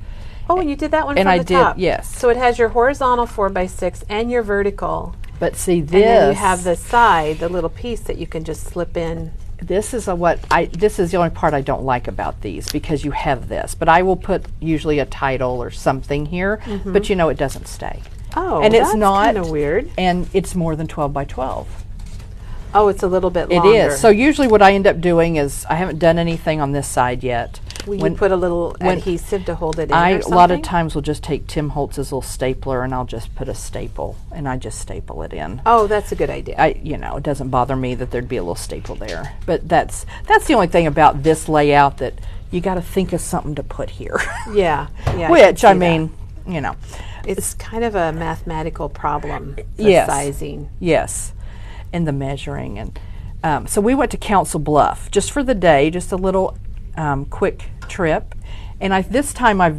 Oh, and you did that one and from I the did, top. yes. So it has your horizontal 4x6 and your vertical. But see this. And then you have the side, the little piece that you can just slip in. This is this is the only part I don't like about these because you have this. But I will put usually a title or something here, but you know it doesn't stay. Oh, and it's not kind of weird. And it's more than 12 by 12. Oh, it's a little bit longer. It is. So usually what I end up doing is I haven't done anything on this side yet. Will you put a little adhesive to hold it in or something? A lot of times will just take Tim Holtz's little stapler and I'll just put a staple and I just staple it in. Oh, that's a good idea. You know, it doesn't bother me that there'd be a little staple there. But that's the only thing about this layout that you got to think of something to put here. Yeah. Which, I mean, you know. It's kind of a mathematical problem, the sizing. Yes, and the measuring. And so we went to Council Bluff just for the day, just a little quick trip. And this time I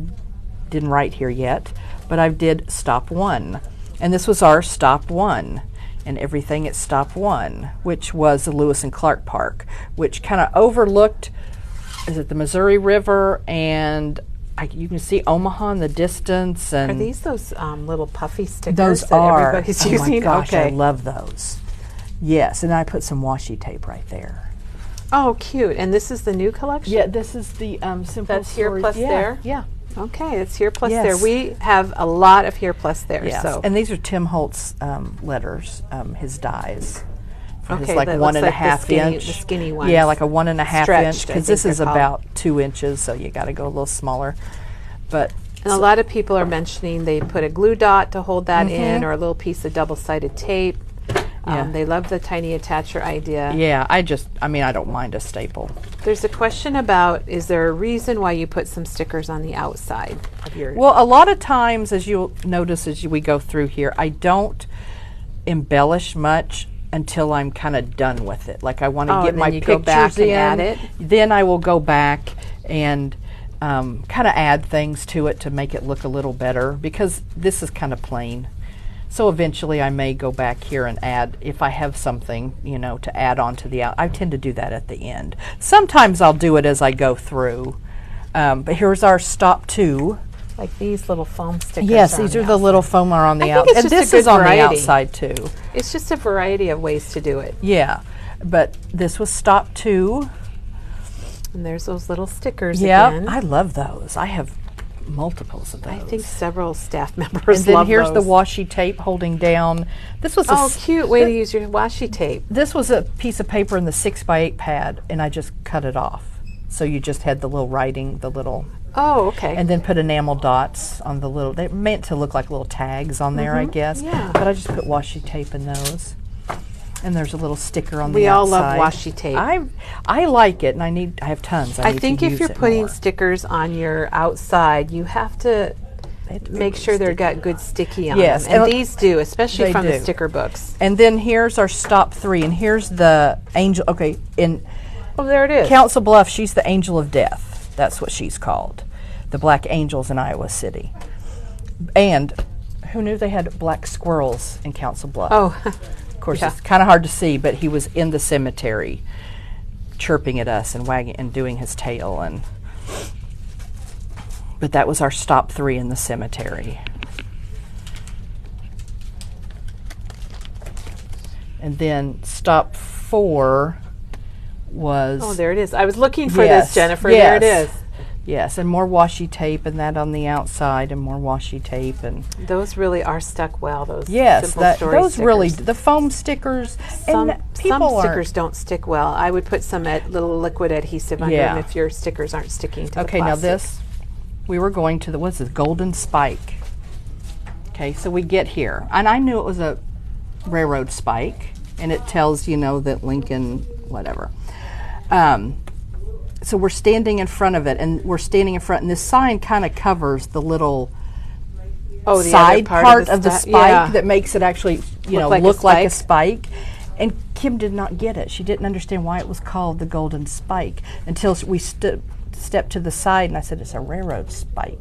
didn't write here yet, but I did stop 1. And this was our stop 1. And everything at stop 1, which was the Lewis and Clark Park, which kind of overlooked, is it the Missouri River, and you can see Omaha in the distance. And are these those little puffy stickers those that are, everybody's using? My gosh, I love those. Yes, and I put some washi tape right there. Oh, cute. And this is the new collection? Yeah, this is the Simple That's Here Plus There? Yeah. Okay, it's Here Plus There. We have a lot of Here Plus There. Yes. So. And these are Tim Holtz letters, his dies. Okay, his like 1.5 inch. The skinny ones. Yeah, like a 1.5 inch, because this is called. about 2 inches, so you got to go a little smaller. But and a lot of people are mentioning they put a glue dot to hold that in, or a little piece of double-sided tape. They love the tiny attacher idea. Yeah, I don't mind a staple. There's a question about, is there a reason why you put some stickers on the outside of your... Well, a lot of times, as you'll notice as we go through here, I don't embellish much until I'm kind of done with it. Like I want to get my pictures go back in. And add it. Then I will go back and kind of add things to it to make it look a little better, because this is kind of plain. So eventually I may go back here and add, if I have something, to add on to the I tend to do that at the end. Sometimes I'll do it as I go through. But here's our stop 2. Like these little foam stickers. Yes, these are the little foam are on the outside. And this is on the outside too. It's just a variety of ways to do it. Yeah, but this was stop 2. And there's those little stickers again. Yeah, I love those. I have multiples of those. I think several staff members love those. And then here's those. the washi tape holding down. This was cute way to use your washi tape. This was a piece of paper in the 6x8 pad, and I just cut it off. So you just had the little writing, the little... Oh, okay. And then put enamel dots on the little... They're meant to look like little tags on there, I guess. Yeah. But I just put washi tape in those. And there's a little sticker on the outside. We all love washi tape. I like it, and I have tons. I think if you're putting stickers on your outside, you have to make sure they've got good sticky on Yes, them. And and these do, especially they from the do. sticker books. And then here's our stop 3, and here's the angel. Okay, in Oh, there it is. Council Bluff, she's the angel of death. That's what she's called. The Black Angels in Iowa City. And who knew they had black squirrels in Council Bluff? Oh, Of course, yeah. it's kind of hard to see, but he was in the cemetery chirping at us and wagging and doing his tail. But that was our stop 3 in the cemetery. And then stop 4 was... Oh, there it is. I was looking for Yes, this, Jennifer. yes. There it is. Yes, and more washi tape and that on the outside and more washi tape. And Those really are stuck well, those yes, Simple Story those stickers. really, the foam stickers. Some and people stickers don't stick well. I would put some little liquid adhesive under Yeah. them if your stickers aren't sticking to the Okay, now plastic. this, we were going to the, what's this, Golden Spike. Okay, so we get here, and I knew it was a railroad spike, and it tells, you know, that Lincoln, whatever. So we're standing in front of it, and this sign kind of covers the little the side other part of the sta- spike yeah. that makes it actually, look like a spike. And Kim did not get it. She didn't understand why it was called the Golden Spike until we stepped to the side, and I said, it's a railroad spike.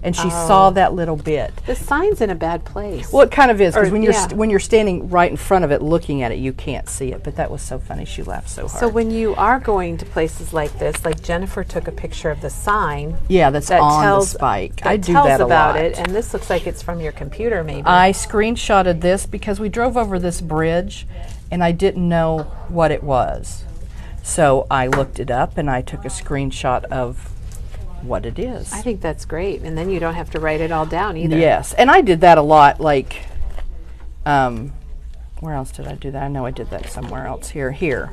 And she saw that little bit. The sign's in a bad place. Well, it kind of is, because Or- when you're standing right in front of it looking at it, you can't see it. But that was so funny. She laughed so hard. So when you are going to places like this, like Jennifer took a picture of the sign yeah, that's that on tells the spike. that I do tells that a about lot. it, and this looks like it's from your computer, maybe. I screenshotted this because we drove over this bridge, and I didn't know what it was. So I looked it up, and I took a screenshot of what it is. I think that's great, and then you don't have to write it all down either. Yes, and I did that a lot. Like, where else did I do that? I know I did that somewhere else. Here,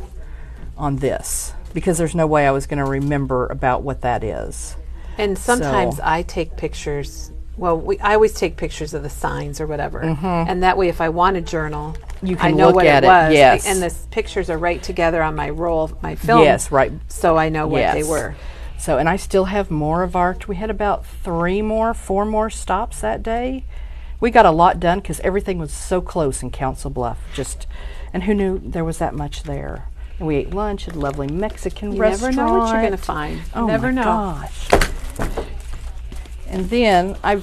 on this, because there's no way I was going to remember about what that is. And sometimes So- I take pictures. Well, I always take pictures of the signs or whatever, and that way, if I want to journal, You I can know look what at it it, was. yes. And the pictures are right together on my roll, my film. Yes, right. So I know what they Yes. were. So, and I still have more of our. We had about 4 more stops that day. We got a lot done because everything was so close in Council Bluff. And who knew there was that much there? And we ate lunch at a lovely Mexican You restaurant. never know what you're going to find. You Oh never my know. gosh! And then I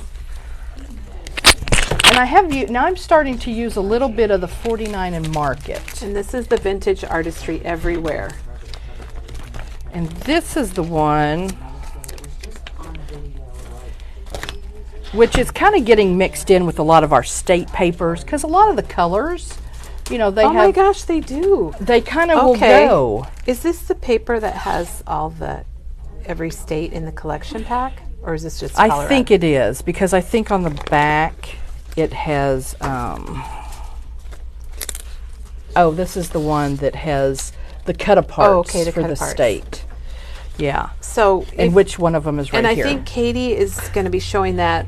have now I'm starting to use a little bit of the 49 and Market. And this is the vintage artistry everywhere. And this is the one which is kind of getting mixed in with a lot of our state papers because a lot of the colors, they Oh have. my gosh, they do. They kind of Okay. will go. Is this the paper that has every state in the collection pack, or is this just Colorado? I think it is because I think on the back it has. This is the one that has the cut aparts okay, the for cut the aparts. state. Yeah. So, And which one of them is right and I here? think Katie is going to be showing that.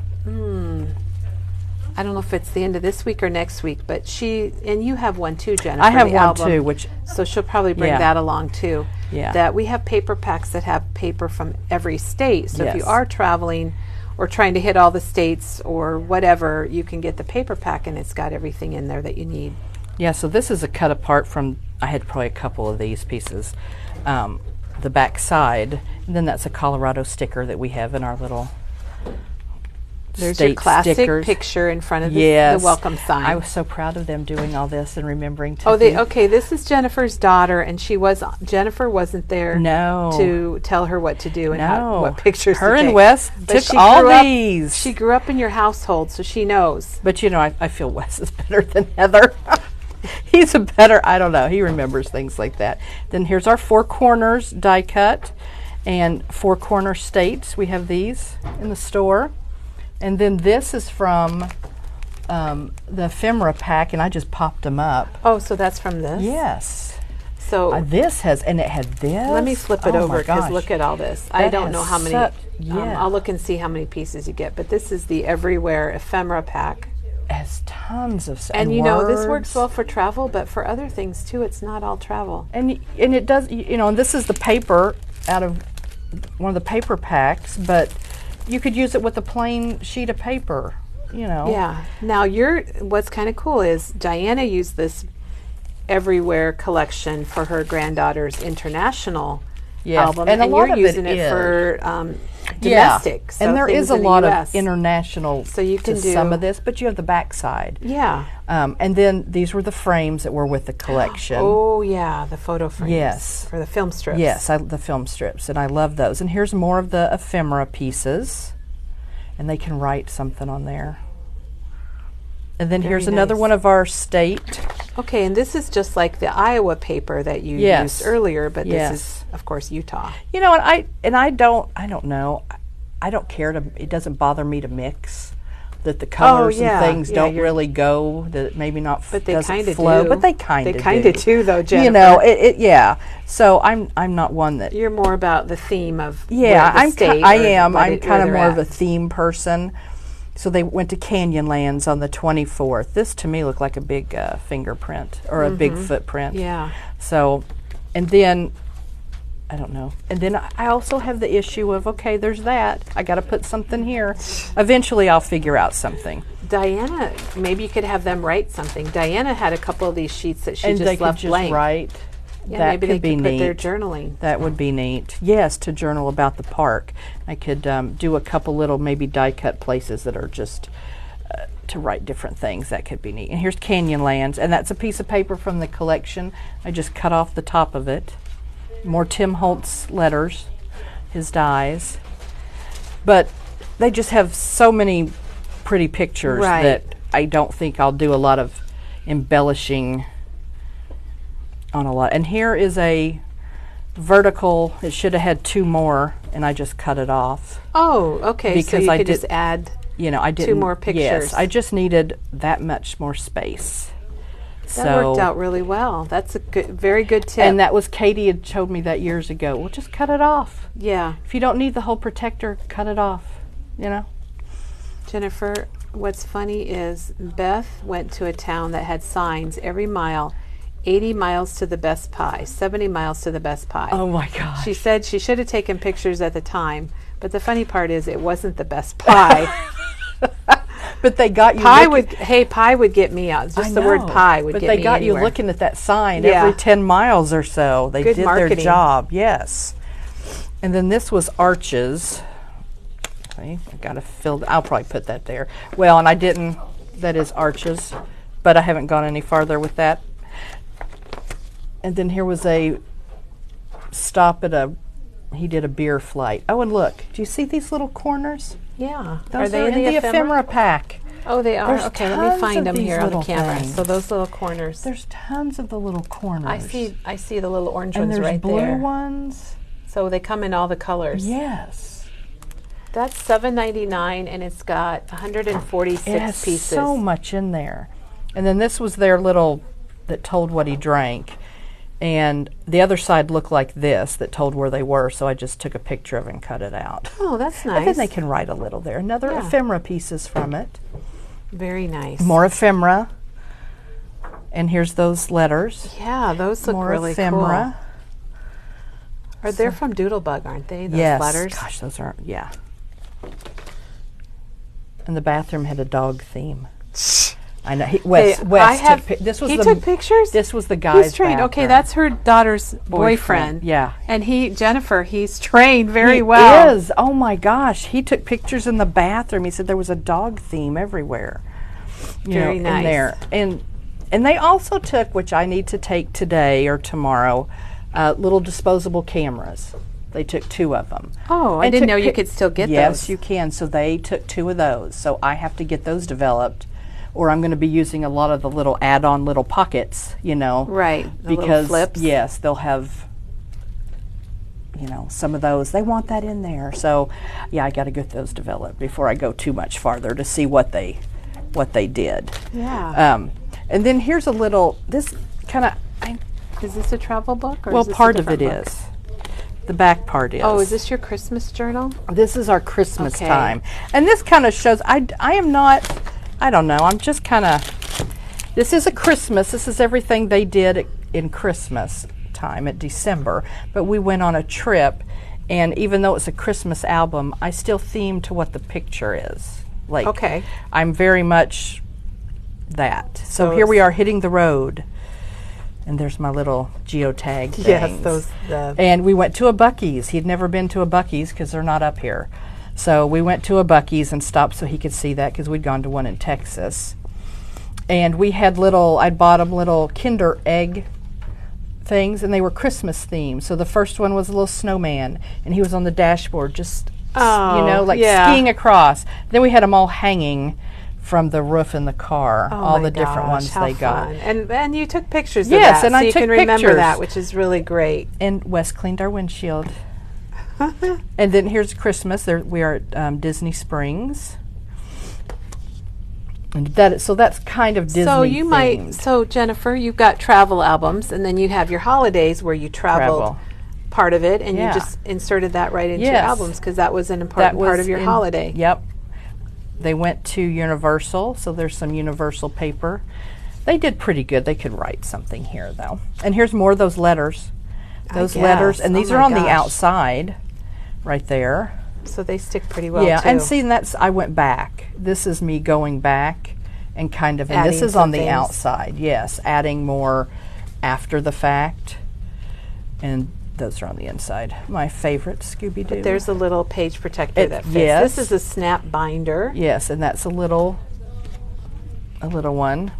I don't know if it's the end of this week or next week, but and you have one too, Jennifer. I have the one album. too, which So she'll probably bring Yeah. that along too. Yeah. That we have paper packs that have paper from every state. So if you Yes. are traveling or trying to hit all the states or whatever, you can get the paper pack and it's got everything in there that you need. Yeah, so this is a cut apart from, I had probably a couple of these pieces, the back side, and then that's a Colorado sticker that we have in our little There's state your classic stickers. picture in front of the Yes. welcome sign. I was so proud of them doing all this and remembering to Okay, this is Jennifer's daughter, and Jennifer wasn't there No. to tell her what to do and No. what pictures Her to and take. Wes But took she all grew up- these. She grew up in your household, so she knows. But I feel Wes is better than Heather. He's a better, I don't know, he remembers things like that. Then here's our 4 corners die cut and 4 corner states. We have these in the store. And then this is from the ephemera pack, and I just popped them up. Oh, so that's from this? Yes. So This has, and it had this. let me flip it Oh over my because gosh. look at all this. I That don't has know how many. yeah. I'll look and see how many pieces you get. But this is the Everywhere ephemera pack. It has tons of And this words. works well for travel, but for other things too. It's not all travel. And it does, and this is the paper out of one of the paper packs, but you could use it with a plain sheet of paper, you know. Yeah. Now, what's kind of cool is Diana used this Everywhere collection for her granddaughter's international album, and you're using it for domestic. So and there is a lot of international so you can do some of this, but you have the back side. Yeah. And then these were the frames that were with the collection. Oh, yeah, the photo frames. Yes. For the film strips. Yes, the film strips, and I love those. And here's more of the ephemera pieces, and they can write something on there. And then here's another one of our state. Okay, and this is just like the Iowa paper that you used earlier, but this is, of course, Utah. You know, and I don't know. I don't care to. It doesn't bother me to mix. That the colors and things don't really go. That maybe not. But they kind of flow. Do. But they kind of. They kind of do, though, Jennifer. You know, yeah. So I'm not one that. You're more about the theme of. Yeah, I am. I'm kind of more of a theme person. So they went to Canyonlands on the 24th. This to me looked like a big fingerprint or a big footprint. Yeah. So, and then, I don't know. And then I also have the issue of, okay, there's that. I got to put something here. Eventually I'll figure out something. Diana, maybe you could have them write something. Diana had a couple of these sheets that she just left blank. Write. Yeah, that maybe could they be could neat. put their journaling. That would be neat. Yes, to journal about the park. I could do a couple little maybe die-cut places that are just to write different things. That could be neat. And here's Canyonlands, and that's a piece of paper from the collection. I just cut off the top of it. More Tim Holtz letters, his dies. But they just have so many pretty pictures that I don't think I'll do a lot of embellishing on a lot. And here is a vertical. It should have had two more, and I just cut it off. Oh, okay. Because so you could just add I didn't, 2 more pictures. Yes, I just needed that much more space. That worked out really well. That's a very good tip. And that was Katie had showed me that years ago. Well, just cut it off. Yeah. If you don't need the whole protector, cut it off. You know. Jennifer, what's funny is Beth went to a town that had signs every mile. 80 miles to the best pie, 70 miles to the best pie. Oh my gosh. She said she should have taken pictures at the time, but the funny part is it wasn't the best pie. But they got you pie would get me out. Just the word pie would get me But they got anywhere. you looking at that sign every 10 miles or so. They Good did marketing. their job, yes. And then this was arches. Okay, I got to fill, I'll probably put that there. Well, and I didn't, that is arches, but I haven't gone any farther with that. And then here was a stop at he did a beer flight. Oh, and look, do you see these little corners? Yeah. Those are they in the ephemera pack? Oh, they are. There's okay, let me find them here on the camera. Things. So those little corners. There's tons of the little corners. I see the little orange and ones there's right blue there. ones. So they come in all the colors. Yes. That's $7.99, and it's got 146 it has pieces. So much in there. And then this was their little that told what he drank. And the other side looked like this that told where they were, so I just took a picture of it and cut it out. Oh, that's nice. And then they can write a little there. Another ephemera pieces from it. Very nice. More ephemera. And here's those letters. Yeah, those look really ephemera. Cool. They're from Doodlebug, aren't they? Those yes. letters? Gosh, those are, yeah. And the bathroom had a dog theme. I know. Wes took pictures. This was the guy's He's trained. bathroom. Okay, that's her daughter's boyfriend. Yeah. And Jennifer, he's trained very well. He is. Oh my gosh, he took pictures in the bathroom. He said there was a dog theme everywhere. Very nice. In there. And they also took, which I need to take today or tomorrow, little disposable cameras. They took 2 of them. Oh, I didn't know you could still get those. Yes, you can. So they took 2 of those. So I have to get those developed. Or I'm going to be using a lot of the little add-on little pockets, Right. Because, flips. yes, they'll have, some of those. They want that in there. So, yeah, I got to get those developed before I go too much farther to see what they did. Yeah. And then here's a little, this kind of... Is this a travel book? Or well, is this part a of it different book? is. The back part is. Oh, is this your Christmas journal? This is our Christmas time. And this kind of shows, I am not... I don't know. I'm just kind of... This is a Christmas. This is everything they did in Christmas time at December. But we went on a trip, And even though it's a Christmas album, I still theme to what the picture is. Like, okay. I'm very much that. So here we are hitting the road. And there's my little geotag things. Yes, and we went to a Buc-ee's. He'd never been to a Buc-ee's because they're not up here. So we went to a Buc-ee's and stopped so he could see that because we'd gone to one in Texas. And we had I'd bought him little Kinder Egg things, and they were Christmas themed. So the first one was a little snowman, and he was on the dashboard just, skiing across. Then we had them all hanging from the roof in the car, all the different ones they got. And you took pictures of that, and so you can remember that, which is really great. And Wes cleaned our windshield. And then here's Christmas. We are at Disney Springs. And so that's kind of Disney themed. So Jennifer, you've got travel albums, and then you have your holidays where you traveled part of it, and you just inserted that right into your albums because that was an important part of your holiday. Yep. They went to Universal, so there's some Universal paper. They did pretty good. They could write something here, though. And here's more of those letters. And these are on the outside, right there. So they stick pretty well, too. And see, I went back. This is me going back and and this is on the outside, yes, adding more after the fact. And those are on the inside. My favorite, Scooby-Doo. But there's a little page protector that fits. Yes. This is a snap binder. Yes, and that's a little one.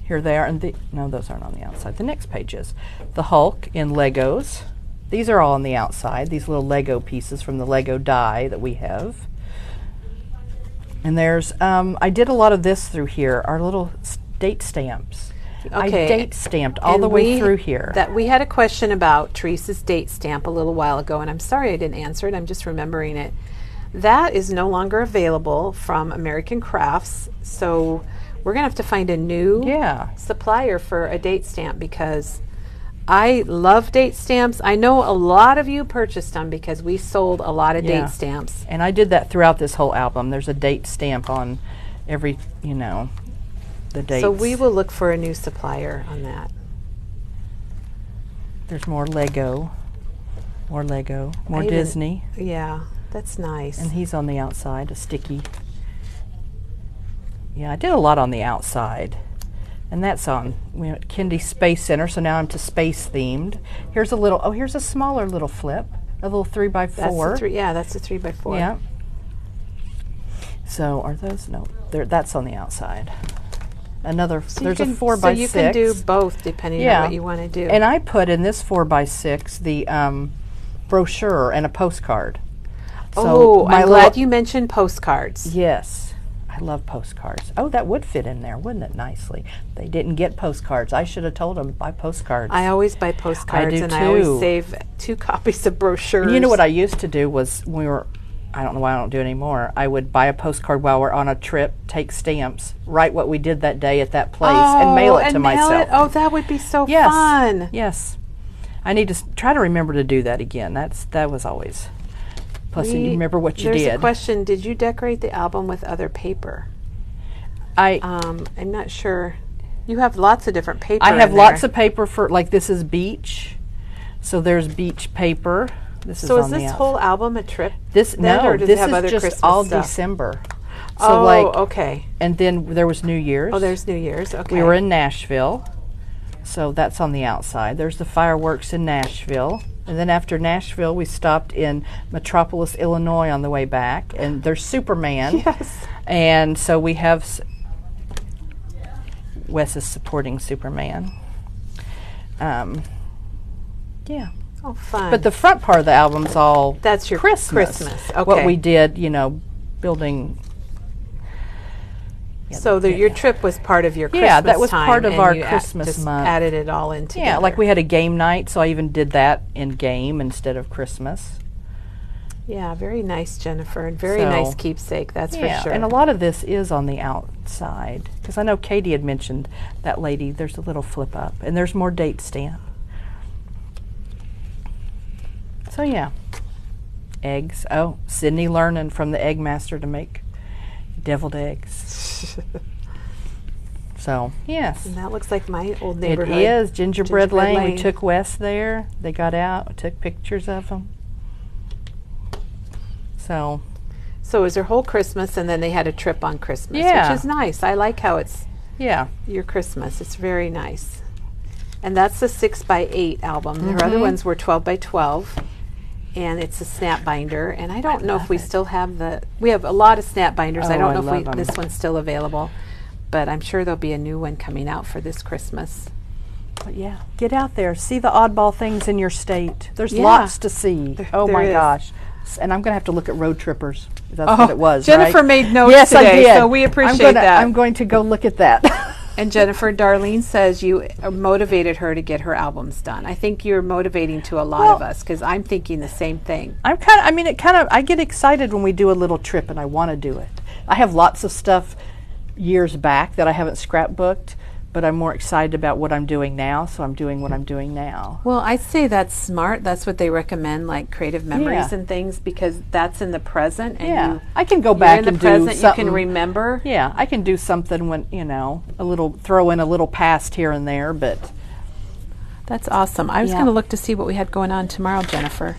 Here they are. And no, those aren't on the outside. The next page is the Hulk in Legos. These are all on the outside, these little Lego pieces from the Lego die that we have. And there's, I did a lot of this through here, our little date stamps. Okay. I date stamped all the way through here. We had a question about Teresa's date stamp a little while ago, and I'm sorry I didn't answer it. I'm just remembering it. That is no longer available from American Crafts, so we're going to have to find a new supplier for a date stamp because I love date stamps. I know a lot of you purchased them because we sold a lot of date stamps. And I did that throughout this whole album. There's a date stamp on every, the dates. So we will look for a new supplier on that. There's more Lego, more Disney. Yeah, that's nice. And he's on the outside, a sticky. Yeah, I did a lot on the outside. And that's on Kindy Space Center, so now I'm to space themed. Here's here's a smaller little flip, a little 3x4. That's a 3x4. Yeah. So are those? No, that's on the outside. There's a 4x6. So you can do both depending on what you want to do. And I put in this 4x6 the brochure and a postcard. So I'm glad you mentioned postcards. Yes. I love postcards. Oh, that would fit in there, wouldn't it, nicely? They didn't get postcards. I should have told them buy postcards. I always buy postcards, I do and too. I always save 2 copies of brochures. You know what I used to do was I don't know why I don't do it anymore. I would buy a postcard while we're on a trip, take stamps, write what we did that day at that place, and mail it to myself. Oh, that would be so fun. Yes. I need to try to remember to do that again. That was always... Plus, you remember what you did. There's a question. Did you decorate the album with other paper? I'm not sure. You have lots of different paper. I have lots of paper for, this is beach. So there's beach paper. Is this whole album a trip? Or does it have just Christmas all stuff? December. So okay. And then there was New Year's. Oh, there's New Year's. Okay. We were in Nashville. So that's on the outside. There's the fireworks in Nashville. And then after Nashville, we stopped in Metropolis, Illinois on the way back. And there's Superman. Yes. And so we have... Wes is supporting Superman. Yeah. Oh, fun. But the front part of the album's all that's your Christmas. Okay. What we did, building... your trip was part of your Christmas Yeah, that was time, part of and our you Christmas month. Added it all in together. Yeah, like we had a game night, so I even did that in game instead of Christmas. Yeah, very nice, Jennifer, and very nice keepsake, that's for sure. And a lot of this is on the outside, because I know Katie had mentioned that lady, there's a little flip up, and there's more date stamp. So yeah, eggs. Oh, Sydney learning from the egg master to make deviled eggs. So, yes. And that looks like my old neighborhood. It is, Gingerbread Lane. We took Wes there. They got out, took pictures of them. So it was their whole Christmas, and then they had a trip on Christmas, Yeah. which is nice. I like how it's yeah. your Christmas. It's very nice. And that's the 6x8 album. Their other ones were 12x12, and it's a snap binder. And I don't know if we still have we have a lot of snap binders. I Oh, don't know I if love 'em. this one's still available, but I'm sure there'll be a new one coming out for this Christmas. But yeah, get out there, see the oddball things in your state. There's Yeah. lots to see. Oh there my is. gosh. And I'm going to have to look at Road Trippers. That's what it was, Jennifer right? made notes Yes, today, I did. so we appreciate that. I'm going to go look at that. And Jennifer, Darlene says you motivated her to get her albums done. I think you're motivating to a lot of us, because I'm thinking the same thing. I get excited when we do a little trip, and I want to do it. I have lots of stuff years back that I haven't scrapbooked, but I'm more excited about what I'm doing now, so I'm doing what I'm doing now. Well, I say that's smart. That's what they recommend, like creative memories Yeah. and things, because that's in the present. And Yeah, I can go you're back in the and present, do something. you can remember. Yeah, I can do something when, throw in a little past here and there, but That's awesome. I was Yeah. going to look to see what we had going on tomorrow, Jennifer.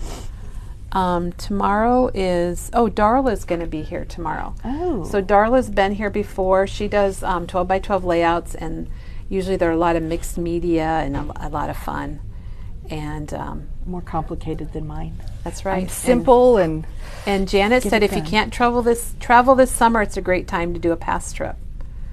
Tomorrow is, Darla's going to be here tomorrow. Oh. So Darla's been here before. She does 12x12 layouts, and usually there are a lot of mixed media and a lot of fun. And more complicated than mine. that's right. I'm simple And Janet Get said it if you done. can't travel this summer, it's a great time to do a past trip.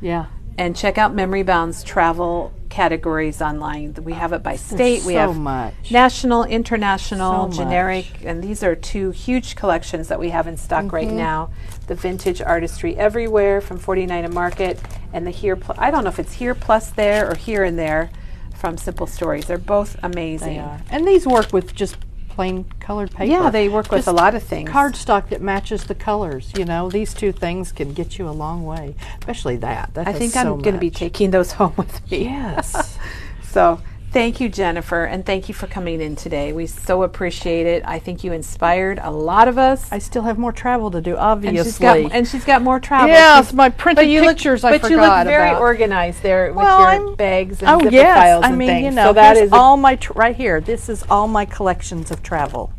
yeah. And check out Memory Bound's travel categories online. We have it by state. We so have much. national, international, So generic, and these are two huge collections that we have in stock right now. The Vintage Artistry Everywhere from 49 a Market, and the Here, I don't know if it's Here Plus There or Here and There from Simple Stories. They're both amazing. They are. And these work with just plain colored paper. Yeah, they work with Just a lot of things. cardstock that matches the colors. These two things can get you a long way, especially that. I think I'm going to be taking those home with me. Yes. So thank you, Jennifer, and thank you for coming in today. We so appreciate it. I think you inspired a lot of us. I still have more travel to do, obviously. And she's got more travel. Yes, She's- my printed pictures I but you forgot look very about. organized there with Well, your I'm- bags and Oh zipper yes, files I and mean, things. so that here's is all my right here. This is all my collections of travel.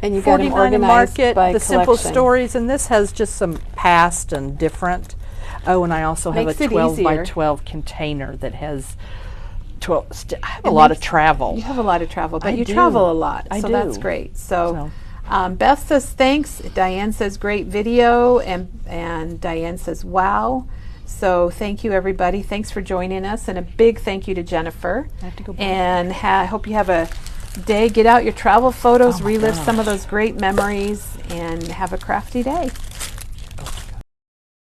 and you got them 49 organized Market, by the Simple collection. Stories, and this has just some past and different. Oh, and I also have Makes a it 12 by easier. 12 container that has 12. I have a It lot of makes- travel. You have a lot of travel, but I you do. travel a lot, I so do. that's great. So Beth says thanks. Diane says great video, and Diane says wow. So thank you, everybody. Thanks for joining us, and a big thank you to Jennifer. I have to go back. And I hope you have a day. Get out your travel photos, Oh my relive some of gosh. those great memories, and have a crafty day.